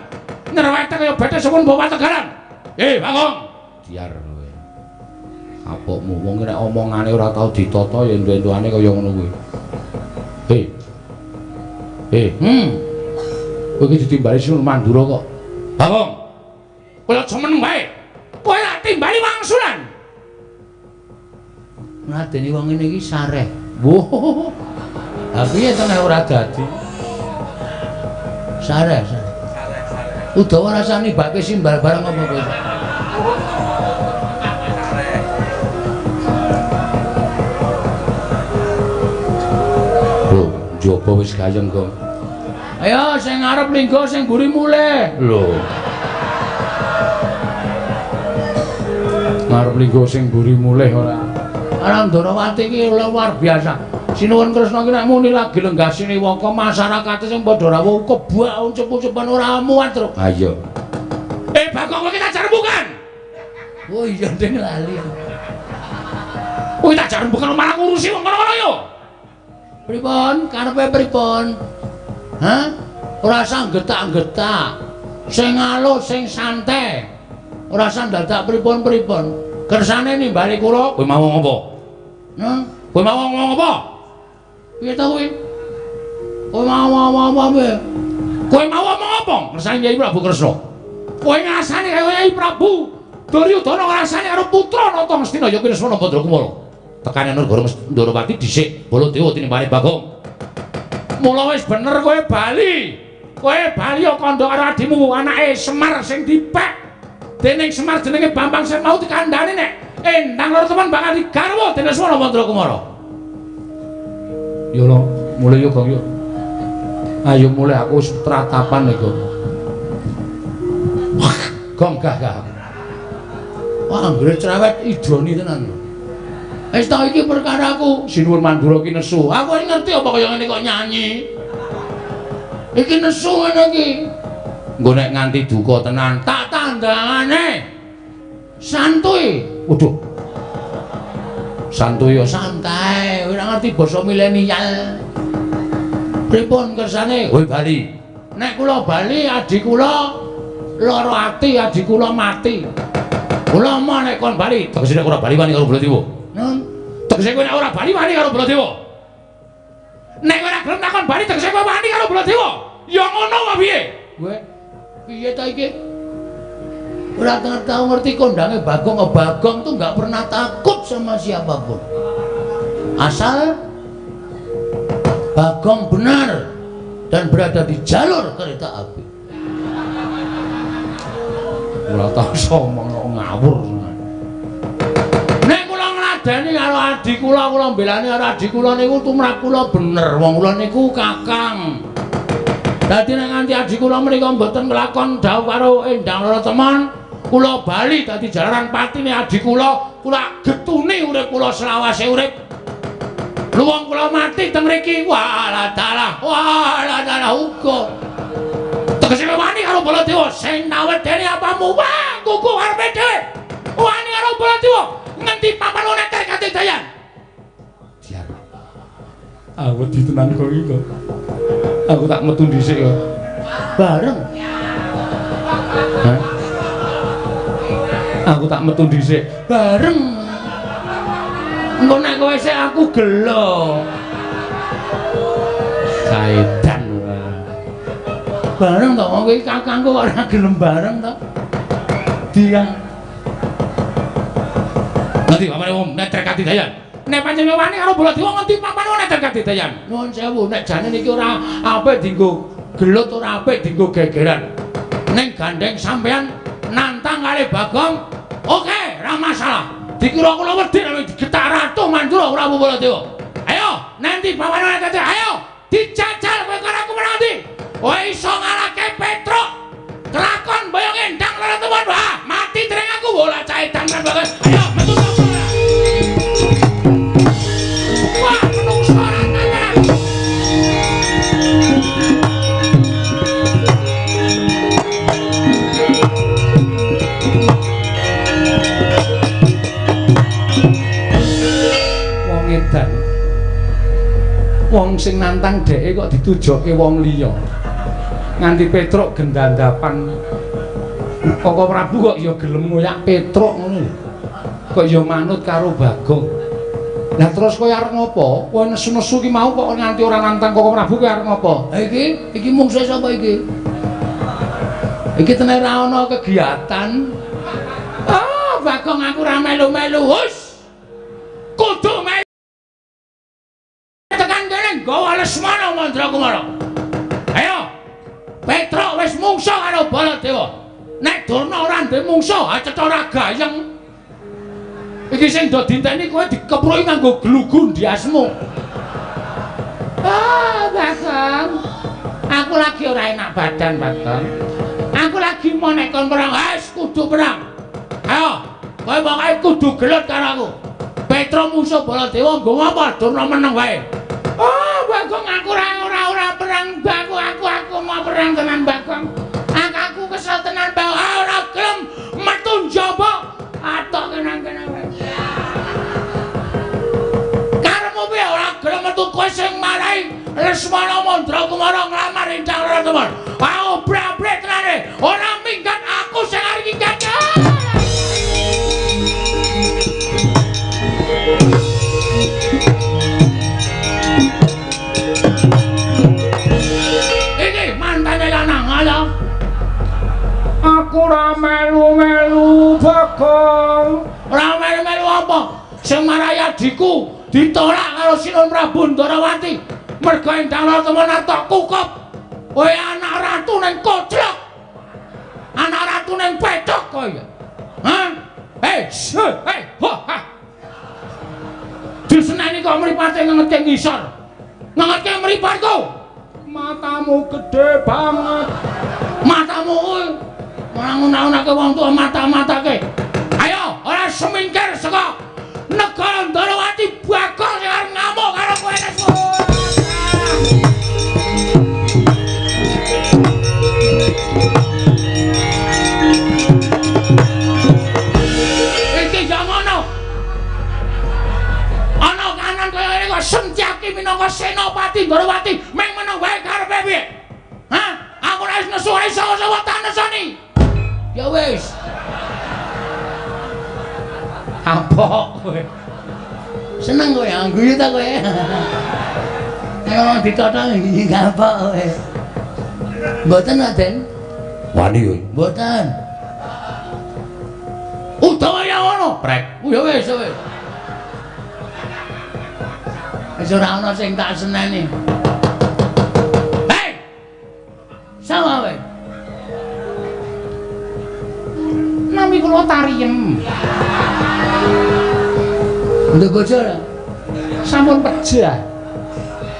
Nerwete kaya bethe sepun bawa tegaran. Bagong, diar kowe. Apokmu wong nek omongane ora tau ditata ya endu-enduane kaya ngono kuwi. Kowe iki ditimbali Sinur Mandura kok. Bagong. Kaya cemen wae. Kowe lak timbali wangsulan. Nadeni wong ngene iki sareh. Woh. Lah piye to nek ora dadi? Sareh. Udawa rasane bake simbal bareng apa kowe? Lho, njaba wis gayeng kok. Ayo sing ngarep linggo sing mburi mulih. Lho. Ngarep linggo sing mburi mulih ora. Anak Ndarawati iki luar biasa. Sinuwun Kresna ki nek muni lagi lenggasine waka masyarakat sing padha rawuh kebak uncep-uncepan ora muat, Truk. Ha iya. Bagong kowe tak jar rembugan. Oh iya ndeng lali. Kowe tak jar rembugan malah ngurusi wong ngono-ngono yo. Pripun? Karepe pripun? Hah? Ora usah getak-getak. Sing alus, sing santai. Ora usah dadak pripun-pripun. Kersane nimbali kula. Kowe mau ngomong apa? Hah? Kowe mau ngomong apa? Piye ta kowe? Kowe mau ngomong apa? Kowe mau ngomong apa? Kersane Nyai Prabu Kresna. Kowe ngrasani kaya Nyai Prabu Duryudana ngrasani karo putra Nata Ngastina ya kuwi Lesmana Badrakumala. Tekane negara Ndarawati dhisik Baladewa tinimbali Bagong. Mula wis bener kowe bali. Kowe bali kandha karo adimu anake Semar sing dipek. Dening Semar jenenge Bambang sing mau dikandhani nek endang loro temen bakal digarwa dening Lesmana Badrakumala. Yo lo, mulai yo Gong yo. Ayo mulai aku wis tratapan iki. Gong gagah. Wah, anggere cerewet idoni tenan. Wis ta iki perkaraku, Sinuwun Mandura ki nesu. Aku ngerti apa kaya ngene kok nyanyi. Iki nesu ngene iki. Nggo nek nganti duka tenan, tak tandangane. Santuy. Waduh. Santuy santai, ora ngerti basa milenial. Pripun kersane? Woi Bali. Nek kula Bali adik kula lara ati, adik kula mati. Kula mau nek kon Bali, tegese nek ora Bali wani karo Baladewa. Nun. Tegese kowe nek ora Bali wani karo Baladewa. Nek ora gelem takon Bali tegese kowe wani karo Baladewa. Ya ngono wae piye? Kowe piye ta iki? Ora tahu ngerti kondange Bagong. Bagong tuh nggak pernah takut sama siapapun. Asal Bagong benar dan berada di jalur kereta api. Ora tau somong ngawur. Nek kula ngladeni karo adik kula mbelani karo adik kula niku tumrap kula bener. Wong kula niku kakang. Dadi nek nganti adik kula menika mboten nglakon dawuh karo Endang Raratemon, kula bali dadi jalaran patine adik kula getuni urip kula selawase urip. Luwung kula mati teng mriki wala dalah uga. Tegese wani karo Baladewa sing nawedeni apamu wah kuku arepe dhewe. Wani karo Baladewa ngendi papan nek kate dayan. Diar. Aku ditenan kok iki. Aku tak metu dhisik kok. Bareng. Hah? Aku tak metu dhisik bareng. Engko nek kowe sik aku gelo. Kaitan wae. Bareng to kowe kakangku ora gelem bareng to. Diang. Nanti pamane wong netrek katidayan. Nek pancen wani karo Baladewa ngendi pamane netrek katidayan. Nuwun sewu nek jane niki ora apik dienggo gelut ora apik dienggo gegeran. Ning gandeng sampean nantang kali Bagong, oke, ora masalah. Dikira kula wedi nek digetak Ratu Mandura ora Baladewa. Ayo, nanti pawane kate, ayo dijajal kowe karo aku menanti. Kowe iso ngalahke Petruk. Kelakon boyong Endang Raratemon, wah, mati dereng aku bola cah edan kan Bagong. Ayo, metu to. Wah, menungso ora tenan. Edan wong sing nantang dheke kok ditujokke wong liya nganti Petruk gendandapan Koko Prabu kok ya gelem ngoyak Petruk ngono kok ya manut karo Bagong. Lah terus kowe arep ngopo? Kowe nesu-nesu ki mau kok nganti ora nantang Koko Prabu kowe arep ngopo? Iki mungsuh sapa iki? Iki tenan ra ana kegiatan. Oh, Bagong aku ra melu-melu. Hus. Kudu melu gawa Lesmana Mandrakumara. Ayo, Petruk wis mungsuh karo Baladewa. Nek Durna ora ndek mungsuh, cetha ora gayeng. Iki sing do dinteni kowe dikepruki nganggo glugu ndiasmu. Ah, Bagong. Aku lagi ora enak badan, Bagong. Aku lagi mau nek kon perang, wis kudu perang. Ayo, kowe pokoke kudu gelut karo aku. Petruk musuh Baladewa nggo apa? Durna meneng wae. Oh, Bagong aku ora perang, Bagong aku mau perang tenan Bagong. Aku kesel tenan Bagong. Ora gelem metu njaba. Atok kenang-kenang wae. Karepmu piye ora gelem metu kowe sing marahi Lesmana Mandrakumara nglamar Endang Raratemon. Aku brabret tenane. Ora minggat aku sing arep minggat. Aku ora melu-melu Bagong. Ora melu-melu apa? Sing marahi adikku ditolak karo Sinun Prabu Ndarawati. Mergo Endang Raratemon arep kukup. Kowe anak ratu ning koclok. Anak ratu ning petok kowe. Hah? Hei, ha. Diseneni kok mripate ngengetke ngisor. Ngengetke mripatku. Matamu gede banget. Matamu kuwi ora nguna-unake wong tuwa mata-matake. Ayo, ora semingkir saka negara Ndarawati Bagong sing arep ngamuk karo kowe. Iki jangono. Ya wis. Apa kowe? Seneng kowe angguyu ta kowe? Nek ditothok iki gampang kowe. Mboten Raden. Wani kowe. Mboten. Utawa ya ngono, prek. Ya wis, ya wis. Wis ora ana sing tak seneni. Hei! Sama kowe. Nami kula Tariem. Nduk bojo ora? Sampun pejah.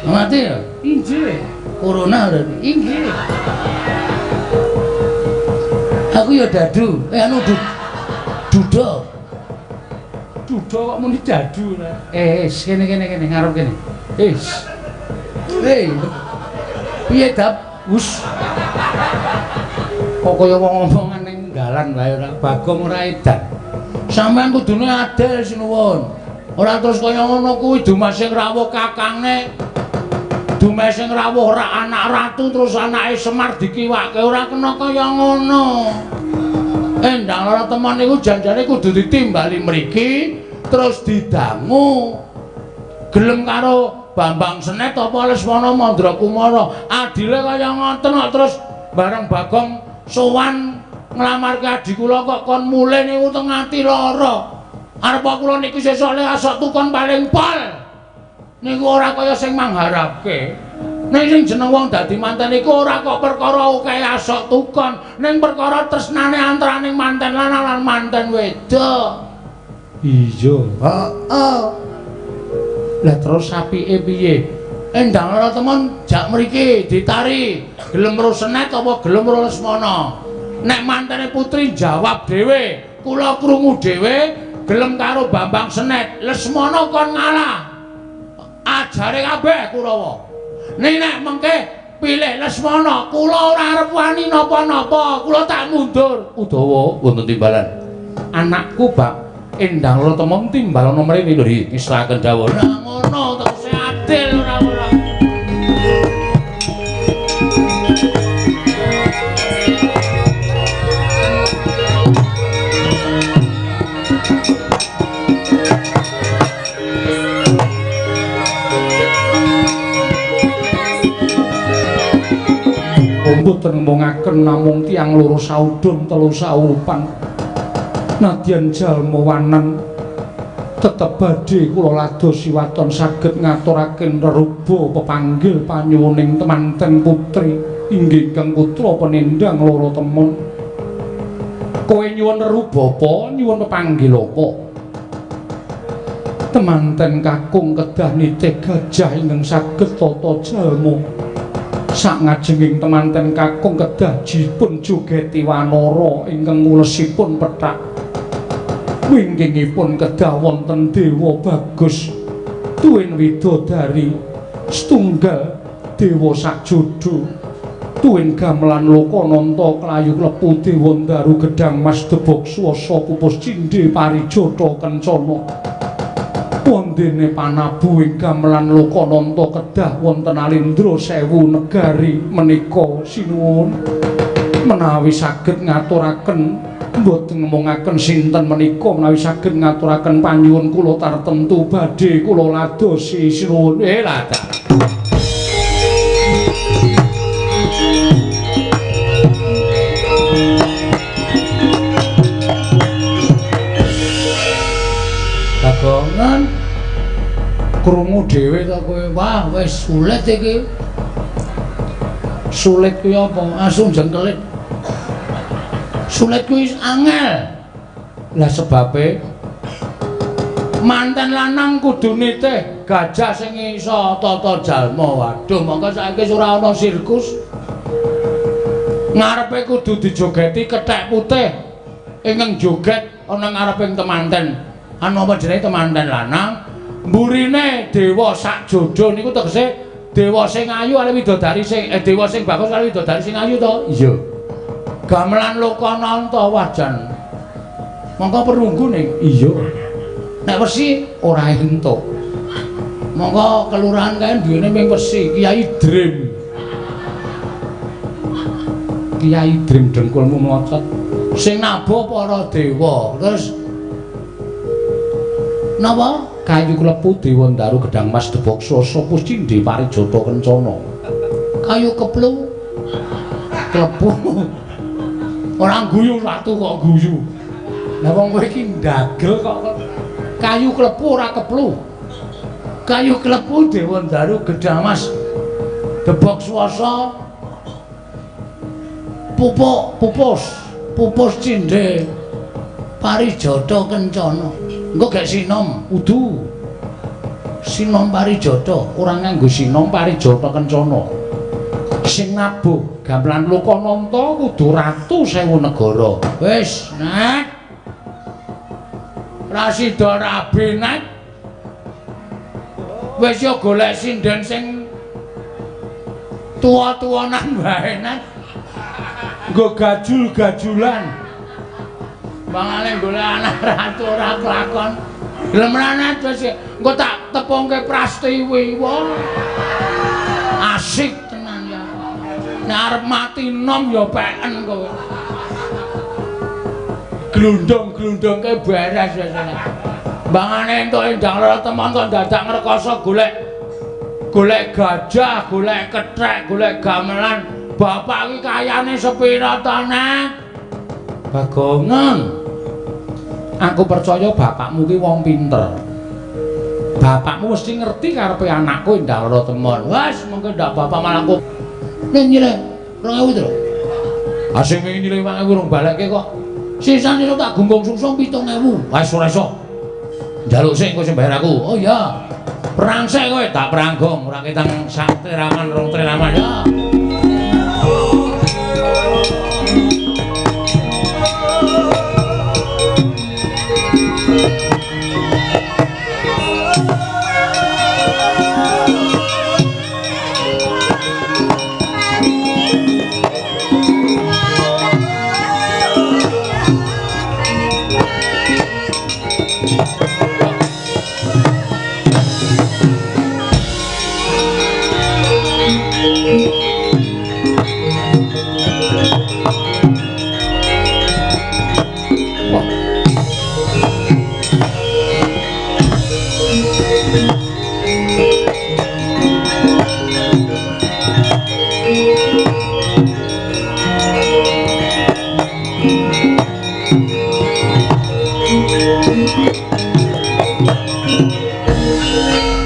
Mati ya? Inggih. Corona ora? Inggih. Aku ya dadu, anu duda. Duda kok muni dadu ora? Kene ngarep kene. Hei. Piye dap? Wus. Kok kaya wong omongan ning dalan wae ora Bagong ora edan. Sampeyan kudune adil sinuwun. Ora terus kaya ngono kuwi Dumas sing rawuh kakangne. Dumas sing rawuh ora anak ratu terus anake Semar dikiwake ora kena kaya ngono. Endang ora teman niku janjane kudu ditimbali mriki terus didangu. Gelem karo Bambang Senet apa Lesmana Mandrakumara. Adile kaya ngoten kok terus bareng Bagong sowan nglamarke adik kula kok kon mulih niku teng ati lara. Arep kula niku sesuk le asok tukon paling pol. Niku ora kaya sing mangharapke. Nek sing jeneng wong dadi manten iku ora kok perkara akeh asok tukon, ning perkara tresnane antaraning manten lanang lan manten wedok. Iya. Heeh. Lah terus apike piye? Endang ora temen jak mriki ditari. Gelem ro Senet apa gelem ro Lesmana? Nek mantene putri jawab dhewe, kula krungu dhewe, gelem karo Bambang Senet, Lesmana kon ngalah. Ajare kabeh Kurawa. Nek mengke pilih Lesmana, kula ora arep wani napa-napa, kula tak mundur. Udawa wonten timbalan. Anakku Bak Endang ora temon timbalan mrene lho islaken dawuh. Ora ngono terus adil ora. Mboten ngomongaken namung tiyang loro saudon telu saurupan. Nadyan jalma wanan tetep badhe kula ladosi waton saged ngaturaken reruba pepanggil panyuwuning temanten putri inggih Kang Putra penendang loro temon. Kowe nyuwun reruba apa nyuwun pepanggil apa? Temanten kakung kedah nitih gajah ingkang saged tata jalma. Sak ngajenging temanten kakung kedah jipun jogeti wanara ingkang ngulesipun pethak. Wingkingipun kedah wonten dewa bagus tuwin widodari setunggal dewa sakjodo tuwin gamelan Lokananta klayu klepu dewa Ndaru gedang mas debok swasa pupus cindhe parijata kencana. Wondene panabu ing gamelan Lokananta kedah wonten Alindra Sewu negari menika sinuwun menawi saged ngaturaken mboten ngomongaken sinten menika menawi saged ngaturaken panyuwun kula tartemtu badhe kula ladosi sinuwun. Lah Bagongan krungu dhewe ta kowe. Wah, wis sulit iki. Sulit kuwi apa? Asung jengkelit. Sulit kuwi angel. Lah sebabe manten lanang kudu nitih gajah sing iso tata jalma. Waduh, mongko saiki ora ana sirkus. Ngarepe kudu dijogeti kethek putih. Ingkang joget ana ngareping temanten. Anu apa jenenge temanten lanang? Mburine dewa sakjodo niku tegese dewa sing ayu kali widodari sing dewa sing bagus kali widodari sing ayu to? Iya. Gamelan Lokananta wajan. Mongko perunggu ning. Iya. Nek wesi ora entuk. Mongko kelurahan kae duwene ming wesi Kiai Drim. Kiai Drim dengkulmu mlocot. sing nabuh para dewa. Terus napa? Kayu klepu dewa Ndaru Gedang Mas Debokso sapa Cindhe Parijata Kencana. Kayu keplu klepu. Ora guyu watu kok guyu. Lah wong kowe iki ndagel kok kayu klepu ora keplu. Kayu klepu dewa Ndaru Gedang Mas Debokso pupus Cindhe Parijata Kencana. Engko gak sinom udu. Sinom Parijata, ora nganggo sinom Parijata Kencana. Sing nabuh gamelan Lokananta kudu ratu 1000 negara. Wis, Nek. Rasida rabi, Nek. Wis yo golek sinden sing tuwa-tuwanan wae, Nek. Nggo gajul-gajulan. Mangane golek anak ratu ora kelakon. Lemranet wis engko tak tepungke Prastiwi. Wah. Asik tenan ya. Nek arep mati nom ya peken kowe. Glundung-glundungke beres wis. Mangane entuk endang lara teman kok dadak ngrekoso golek gajah, golek kethek, golek gamelan. Bapak iki kayane sepira to, Nek? Bagongan. Aku percaya bapakmu ki wong pinter. Bapakmu mesti ngerti karepe anakku endang lara temon. Wes, mengko ndak bapak malah kok ning nyileh 2000 lho. Asing wingi nyileh 2000 urung balekke kok. Sisane tak gunggung sungsung 7000. Wes ora iso. Njaluk sik engko sing bayar aku. Oh iya. Perang sik kowe tak peranggong ora ketang sak triraman rong triraman ya.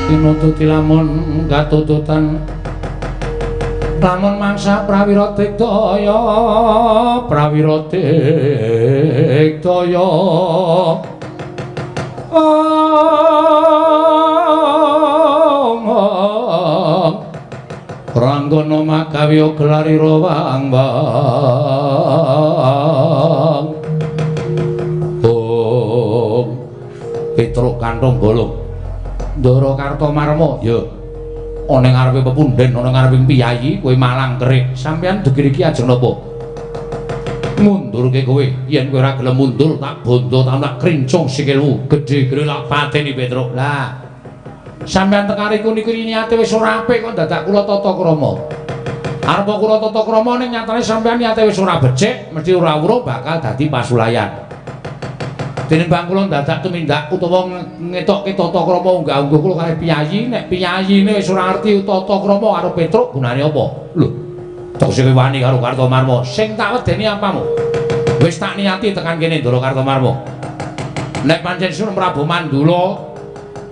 Pinututi lamun katututan lamun mangsa prawira digdaya Ranggana magawi gelarira wang-wang Petruk kantong bolong Ndara Kartomarma ya ana ning ngarepe pepunden ana ngarepe piyayi kowe malang kerik sampeyan degir iki ajeng napa mundurke kowe yen kowe ora gelem mundur tak bondo tak krincung sikilmu gedhe-gedhe lak pateni Petruk lah sampeyan tekariku niku niate wis ora apik kok dadak kula tata krama arep kula tata krama ning nyatane sampeyan niate wis ora becik mesti ora weruh bakal dadi pasulayan tinimbang kula dadak tumindak utawa ngetokke tata krama unggah-ungguh kula karo piyayi nek piyayine wis ora ngerti tata krama karo Petruk gunane apa lho tok sing wani karo Kartomarma sing tak wedeni apamu wis tak niati tekan kene Ndara Kartomarma nek pancen Sun Prabu Mandula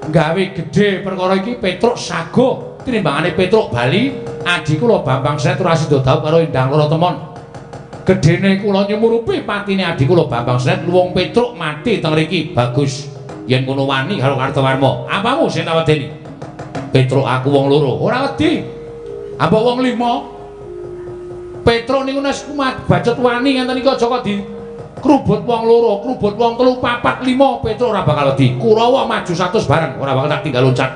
gawe gedhe perkara iki Petruk sago tinimbangane Petruk bali adi kula Bambang Sret Rasida Daud karo Endang Lara Temon gedene kula nyumurupi patine adi kula Bambang Sret luwung Petruk mati teng mriki bagus yen kono wani karo Kartomarma apamu sing tak wedeni Petruk aku wong loro ora wedi apa wong lima Petruk niku nek bacot wani ngenten iki aja kok di krubut wong loro krubut wong telu papat lima Petruk ora bakal wedi Kurawa maju 100 bareng ora bakal tak tinggal loncat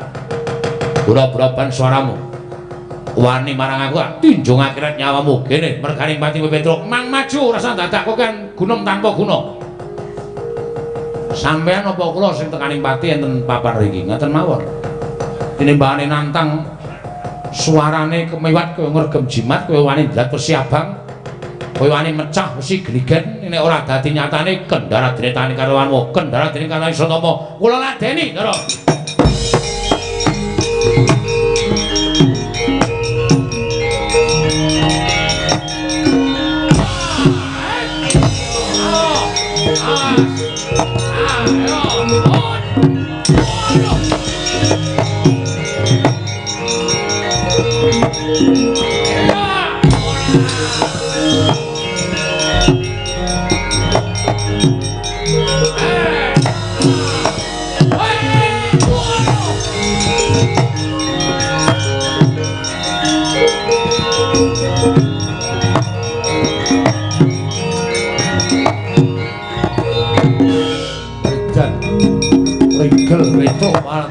ora-oraban suaramu wani marang aku tinjung akhirat nyawamu kene merganing pati Petruk mang maju rasa dadak kok kan gunung tanpa guna sampean apa kula sing tekaning pati enten papan iki ngaten mawon tinimbangane nantang suarane kemewat kowe ngregem jimat kowe wani ndlat Persiabang kowe wani mecah mesti gligen nek ora dadi nyatane kendara dretane karo wanmu kendara dene karo Isatama kula ladeni Ndara Regel itu malah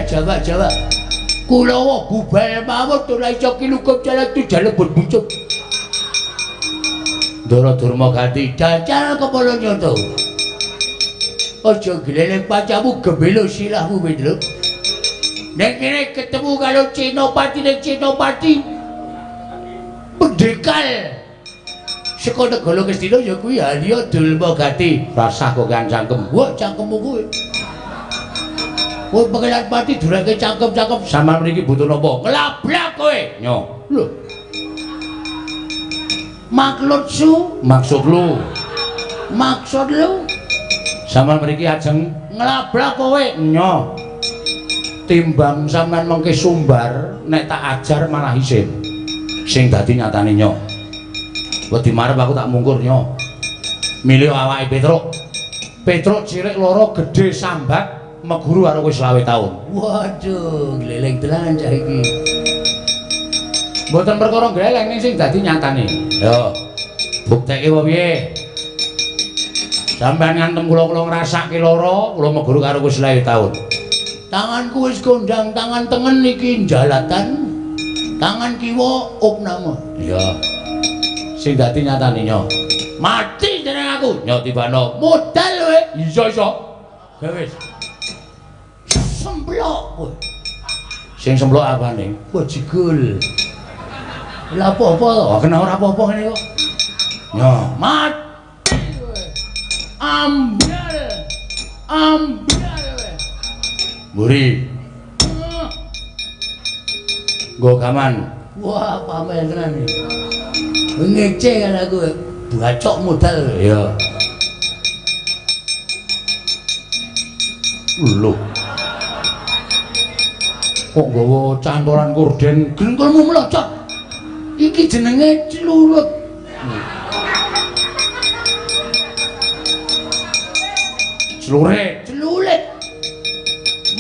Jawa-Jawa kula bubal mawon ora iso kilukup jalan tu jalan berbucuk Ndara Durma ganti dacal kepala nyoto aja gleleng pacamu gembelo silahmu Wendra nek kene ketemu karo Cinopati nek Cinopati pendekal saka negara Kestina ya kuwi Halya Durma ganti rasah kok kan cangkem wah cangkemmu kuwi kowe pengelan pati durake cangkem-cangkem sampean mriki butuh napa? Nglablak kowe. Nyo. Lho. Maksud lu. Sampean mriki ajeng nglablak kowe. Nyo. Timbang sampean mengke sumbar nek tak ajar malah isin. Sing dadi nyatane nyo. Wedi marep aku tak mungkur nyo. Milih awake Petruk. Petruk cilik loro gedhe sambat meguru karo kowe 20 taun. Waduh, gleleng tenan cah iki. Mboten perkara gleleng ning sing dadi nyatane. Yo. Bukteke apa piye? Sampeyan ngantem kula ngrasake lara, kula meguru karo kowe 20 taun. Tanganku wis kondang, tangan tengen iki jalatan. Tangan kiwa opname. Iya. Sing dadi nyatane nyo. Mati jeneng aku. Nyo tibano modal kowe. Iya. Ya wis. Semplok kowe. Sing semplok apane? Bajigul. Lah apa-apa to? Kena ora apa-apa ngene kok. Yo, mati kowe. Ambil kowe. Mburi. Nggo gaman Wah, pamer tenan iki. Ngece kan aku bacok modal ya. Lho. Kok nggawa cantolan korden Gengkulmu melocot. Iki jenenge celulut. Celurit. Celulit.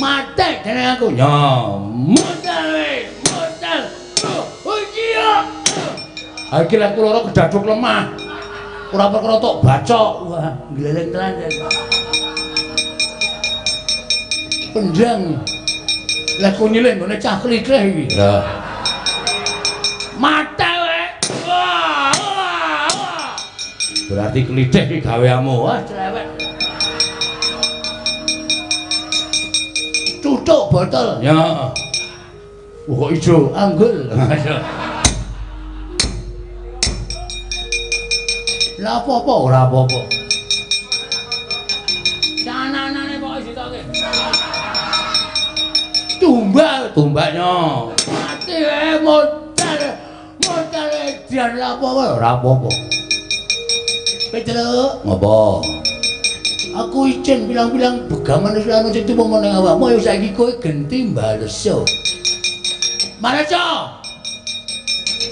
Mate jenenge aku. Ya, Modal weh, modal. Oh iya. iki lek kula gedaduk lemah. Ora perkara tok bacok. Wah, gleleng tenan. Pendang. Lah kok nyilih ngene cah klikleh iki. Ya. Mate weh. Wah, wah, wah. Berarti klithik iki gaweanmu. Wah, cerewet. Tutuk botol. Ya. Kok ijo? Anggul. Lah apa-apa ora apa-apa. Cananane kok ditoke. Tumbaknya. Mati wae modal. Modal edian lah apa-apa ora apa-apa. Petruk, Ngopo? aku izin bilang-bilang begaman wis anu sing tumpung ning awakmu ya saiki kowe genti mbaleso. Maleso.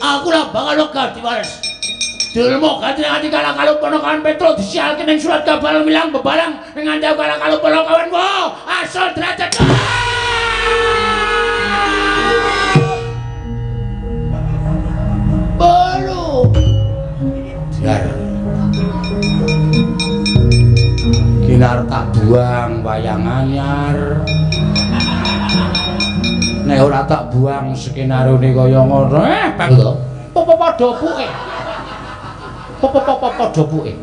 Aku lah bakal wegah diwales. Dulmu ganti nganti kalah kalau ponokan Petro disialke ning surat kabar milang bebarang ning nganti kalah kalau ponokan wo asal derajat. Baru Jar. Kinar tak buang wayang anyar. Nek ora tak buang skenarone kaya ngono. Bang to. Apa padha puke? Apa padha puke?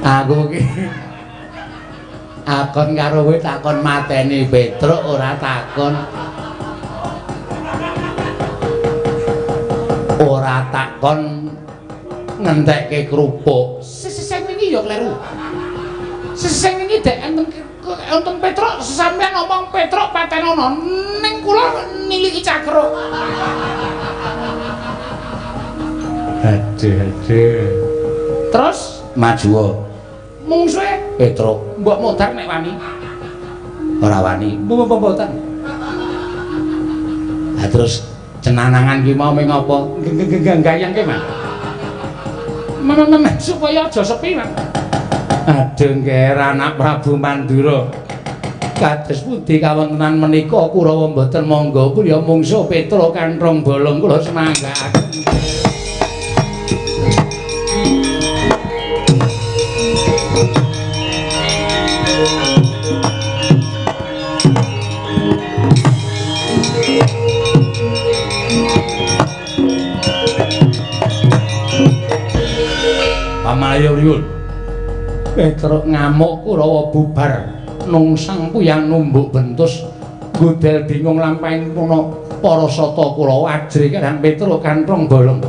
Aku iki akon karo kowe takon mateni Petruk ora takon. Ora takon ngentekke krupuk. Seseng iki ya kleru. Seseng iki dek enten Petruk sampean ngomong Petruk patenono ning kula niliki cakruk. Aduh. Terus maju. Mungsuhe Petruk, mbok modar nek wani. Ora wani, mboten. Lah terus cenanangan ki mau ming apa? Gayang ki, Mas. Supaya aja sepi, Mas. Aduh nggih anak Prabu Mandura. Kados pundi kawontenan menika Kurawa mboten monggo kula mungsuh Petruk kanthong bolong kula semanggaaken. Pamayo Riyun. Petruk ngamuk Kurawa bubar. Nungsang puyang numbuk bentus godel bingung lampahing puno para sata Kurawa ajri karang Petruk kanthong bolong.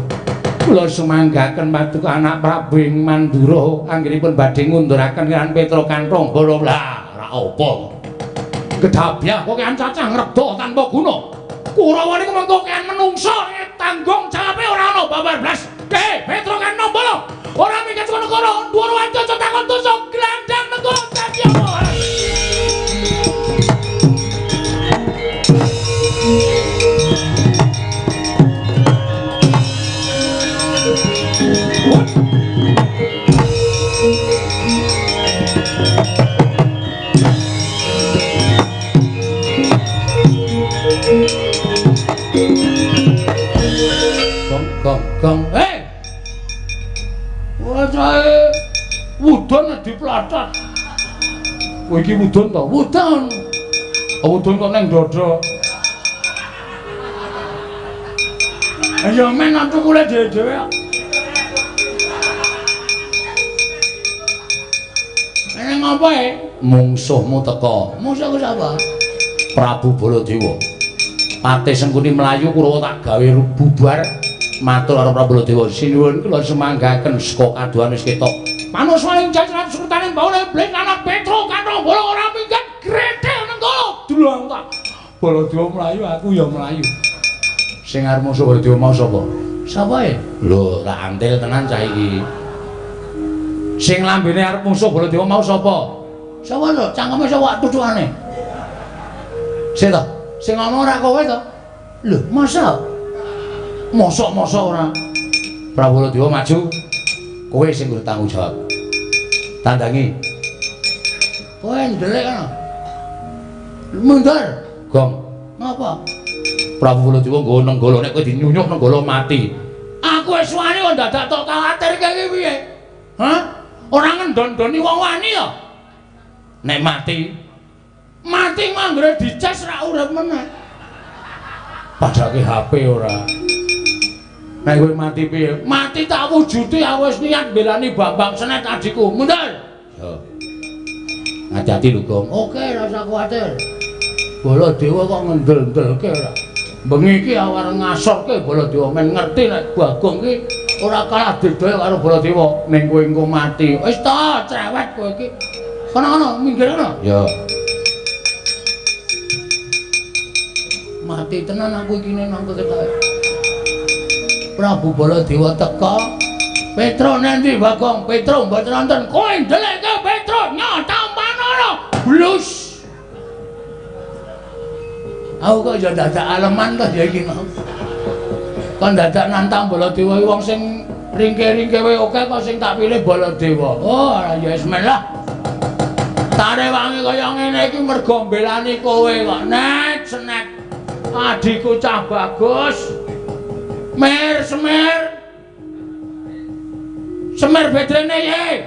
Kula sumanggaken paduka anak Prabu ing Mandura anggenipun badhe ngunduraken karang Petruk kanthong bolong. Lah ora apa. Gedhabyah kok kan cacah ngreda tanpa guna. Kurawa niku mengko kan menungso tanggung jawabe ora ana babar blas. Petruk kanthong bolong. Ora mikir kono-kono, dhuwur wanca takon tusuk glandang nego dadi apa. Gong. Wajahe wudon diplatat. Kowe iki wudon to? Wudon. Wudon kok ning dada. Ayo men atu kule dhewe-dhewe. Ning apa e? Mungsuhmu teka. Mungsuhku sapa? Prabu Baladewa. Patih Sengkuni mlayu Kurawa tak gawe bubar. Matur karo Prabu Baladewa sinuwun kula semanggaken saka kaduhan wis ketok. Manuswaning jajaran surtaning baune blek anak Petruk kanthong bolong ora minggat grethel neng kono. Dulang tak. Baladewa mlayu aku ya mlayu. Sing arep musuh Baladewa mau sapa? Sapa e? Lho, tak antil tenan cah iki. Sing lambene arep musuh Baladewa mau sapa? Sapa lho? Cangkeme sapa tutukane? Sik to. Sing ngomong ora kowe to? Lho, masa? Mosok-mosok ora. Prabu Baladewa maju. Kowe sing kudu tanggung jawab. Tandangi. Kowe ndelek kana. Mundur. Gong. Ngapa? Prabu Baladewa nggo nenggala nek kowe dinyunyuk nenggala mati. Aku wis wani kok dadak tok kuwatir iki piye? Hah? Ora ngendon-doni wong wani ya? Nek mati manggre dicas ra urip meneh. padake HP ora. Nek kowe mati piye? Mati tak wujuti aku wis niat belani Bambang Senet adikku. Mundur. Yo. Hati-hati lho, Gong. Oke, ora usah kuwatir. Baladewa kok ngendel-ndelke ora. Bengi iki awar ngasorke Baladewa men ngerti nek Bagong iki ora kalah dirdoyo karo Baladewa ning kowe engko mati. Wis ta, cerewet kowe iki. Kono-kono minggir kono. Yo. Mati tenan aku iki nang ketahe. Prabu Baladewa teka. Petro nanti Bagong, Petro mboten nonton. Kowe ndelekke Petro nyotampanono. Blus. Aku kok ya dadak aleman to ya iki mau. Kon dadak nantang Baladewa wong sing ringke-ringke wae oke kok sing tak pilih Baladewa. Oh, ya wis lah. Tare wangi kaya ngene iki mergo mbelani kowe kok. Nek senek adikku cah bagus. Semir bedrene ye.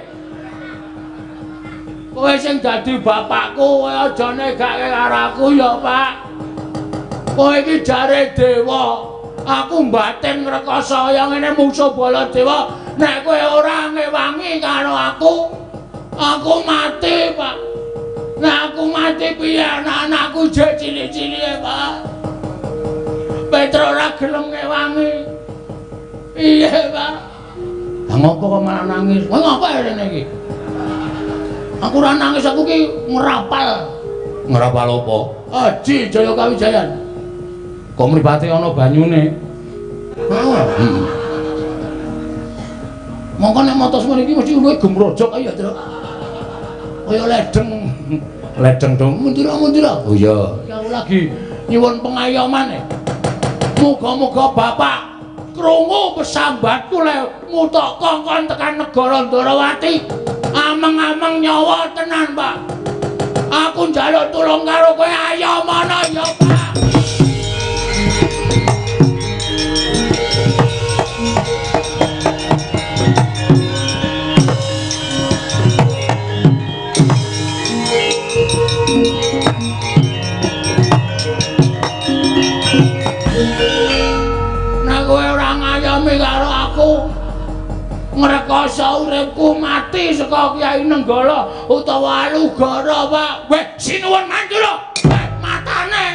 Kowe sing dadi bapakku kowe aja negake karo aku ya, Pak. Kowe iki jare dewa. Aku mbatin ngrekasa kaya ngene musuh Baladewa. Nek kowe ora ngewangi karo aku mati, Pak. Nek aku mati piye anak-anakku jek cilik-cilike, Pak. Petro ora gelem ngewangi. Iya, Pak. Lah ngopo kok malah nangis? Kowe ngopo rene iki? Aku ora nangis, aku ki ngrapal. Ngrapal apa? Aji Jaya Kawijayan. Kok mripate ana banyune? Heeh. Mongko nek motos ngene iki mesti luwih gemrojok ae ya, Tru. Kaya ledeng. Ledeng dong. Mundur. Oh iya. Aku lagi nyuwun pengayoman e. Muga-muga Bapak krungu pesambatku lek ngutuk kongkon tekan negara Ndarawati. Ameng-ameng nyawa tenan, Pak. Aku njaluk tulung karo kowe ayo mana ya, Pak. Nek kowe ora ngayomi karo aku, ngrekoso uripku mati saka Kyai Nenggala utawa Alugara, Pak. Weh, sinuwun mantu lho. Weh, matane.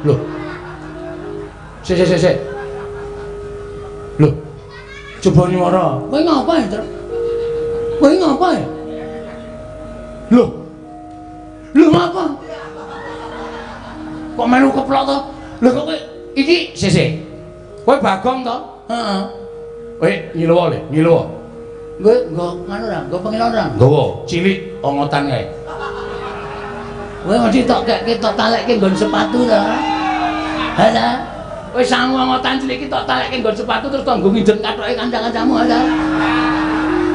Lho. Sik. Lho. Coba nyuara. Kowe ngapain, Tru? Kowe ngapain? Lho. Lho apa? Kok melu keplok to? Lho kok kowe iki Sik. Kowe Bagong to? heeh. Kowe ngiluwa le, ngiluwa. Nggo nganu ra, nggo pengilon ra. Nggawa cilik ongotan kae. Kowe mesti tok tok talekke nggon sepatu ta. Halah. Kowe sangu ongotan cilik iki tok talekke nggon sepatu terus tok nggo ngideng kathoke kanca-kancamu halah.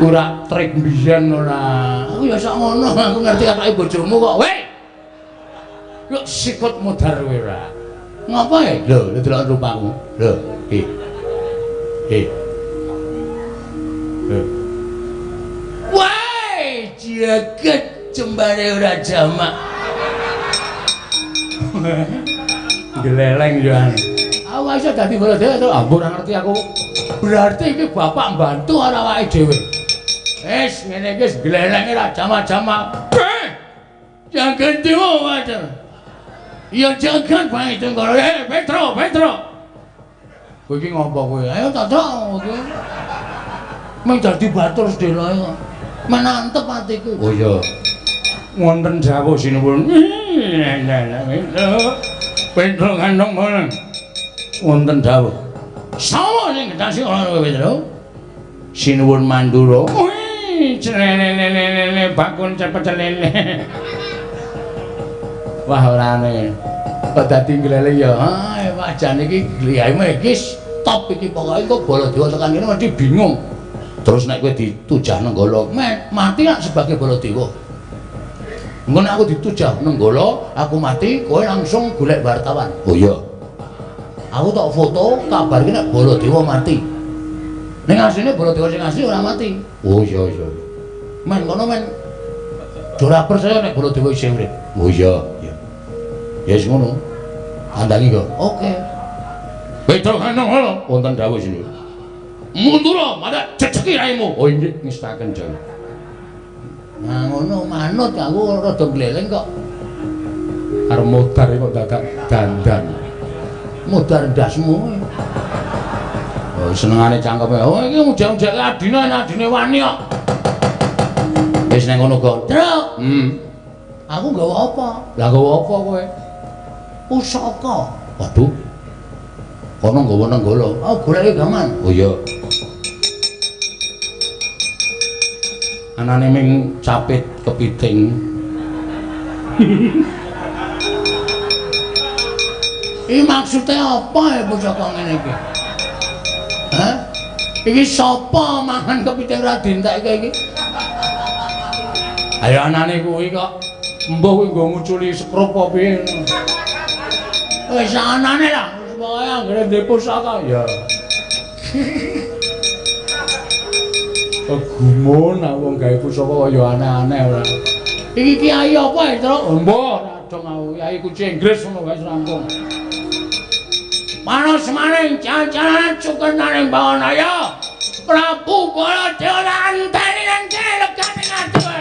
Ora trik mbiyen ora. Aku ya sok ngono, aku ngerti kathoke bojomu kok. Weh. Yo sikut mudhar kowe ora. Ngapae? Lho, delok rupamu. Lho, Wah, jagat jembare ora jamak. Geleleng yo anu. Aku iso dadi Baladewa to. Ampun ora ngerti aku. Berarti iki bapak mbantu karo awake dhewe. Wis ngene iki glelenge ra jamak-jamak. Jangan dewa wae. Ya jangan bae itu karo Petro. Kowe iki ngopo kowe? Ayo tak kowe. Mung dadi batur sedelae kok. Menantep atiku. Oh iya. Wonten dawuh sinuwun. Petro kandhong ngono. wonten dawuh. Sapa sing gedang sing ana kowe lho? Sinuwun Mandura. Wih, celele bakun cepet celele. Wah orane. Kok dadi glele ya. Wajane iki gliyame iki top iki pokoke kok Baladewa tekan kene mesti bingung. Terus nek kowe ditujah Nenggala, mati nak sebagai Baladewa. Engko nek aku ditujah Nenggala, aku mati, kowe langsung golek wartawan. Oh iya. Aku tak foto kabar iki nek Baladewa mati. Ning asline Baladewa sing asli ora mati. Oh iya iya. Men kono men. Ora percaya nek Baladewa isih urip. Oh iya. Ya wis ngono. Andangi kok. Oke. Betul kan ngono? Wonten dawuh sini. Mundura, madak ceceki raimu. Oh inggih ngestaken Jang. Nah ngono manut aku rada gleleng kok. Arep modar kok dadak dandan. Modar ndasmu. Oh senengane cangkeme. Oh iki mujak-mujak adine wani kok. Wis nek ngono kok. Truk. Aku nggawa apa? Lah nggawa apa kowe? Pusaka. Waduh. Kono nggawa Nenggala. Oh goleke gaman. Oh iya. Anane ming capit kepiting. Iki maksude apa ya pusaka ngene iki? Hah? Iki sapa mangan kepiting ra dientekke iki? Ayo anane kuwi kok mbah kuwi nggo nguculi sekrup apa piye. Wis anane lah, wis pokoke anggere ndek pusaka ya. Gumun aku wong gawe pusaka kaya aneh-aneh ora. Iki kiai apa ya, Truk? Mbah radong aku kiai kunci Inggris ngono wis rampung. Manos maning jajanan cukenaning Bawanaya. Prabu Baladewa anteni nang kene legane ngatur.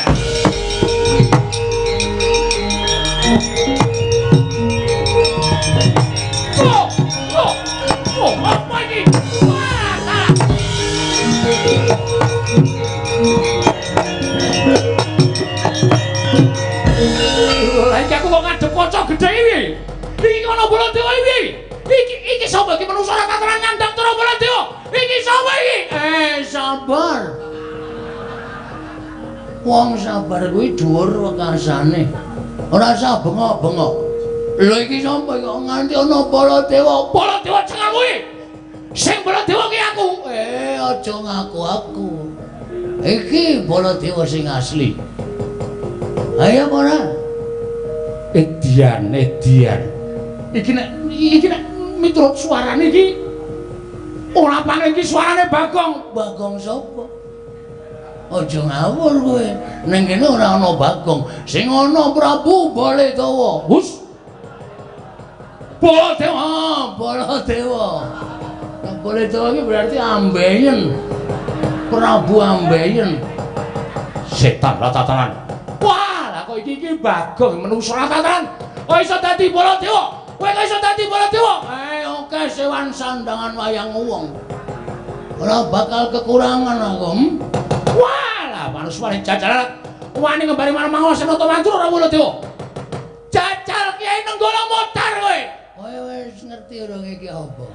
Oh, apa ini? Wah, salah. Iki aku kok ngadep kaca gedhe iki. Iki ana Baladewa iki. Iki sapa iki menungso ora tataran nyandang cara Baladewa. Iki sapa iki? Sabar. Wong sabar kuwi dhuwur wekasane. Ora usah bengok-bengok. Lho iki sapa kok nganti ana Baladewa? Baladewa cengal kuwi. Sing Baladewa ki aku. Aja ngaku aku. Iki Baladewa sing asli. Ayo ora? Edian. Iki nek miturut suarane iki ora paling iki suarane Bagong. Bagong sapa? Aja ngawur kowe. Ning kene ora ana Bagong, sing ana Prabu Baladewa. Hus. Baladewa. Baladewa iki berarti ambeien. Prabu ambeien. Setan ra tatanan. Wah, lah kok iki Bagong menungso ra tatanan. Kok iso dadi Baladewa? Kowe kok iso dadi Baladewa? Oke sewan sandangan wayang wong. Ora bakal kekurangan aku. Wah, lah manus-manus jajalan. Wani ngembari marang mangosen to mantur ora Baladewa. Jajal Kiai Nenggala modar kowe. Kowe wis ngerti urung iki apa?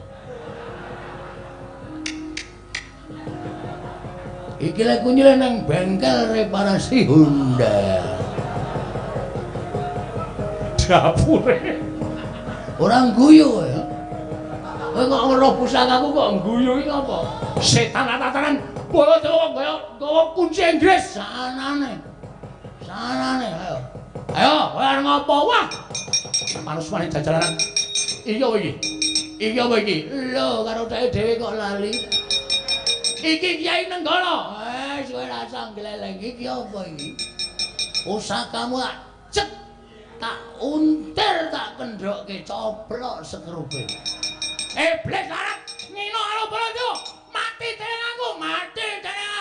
Iki lek kunyile nang bengkel reparasi Honda. Dapure. Ora guyu ya. Kowe kok ngeroh pusakaku kok guyu iki apa? Setan tatanan Baladewa gawa kunci Inggris. Sanane ayo. Ayo, kowe arep ngopo? Wah. Manus-manus jajalan. Iki apa iki? Iki apa iki? Lho, karo dhek dhewe kok lali. Iki Kiai Nenggala. Kowe ora usah gleleng iki apa iki? Pusakamu cek tak untir tak kendhokke coplok sekrupe. Iblis arep ngino karo Baladewa. Mati dening aku, mati dening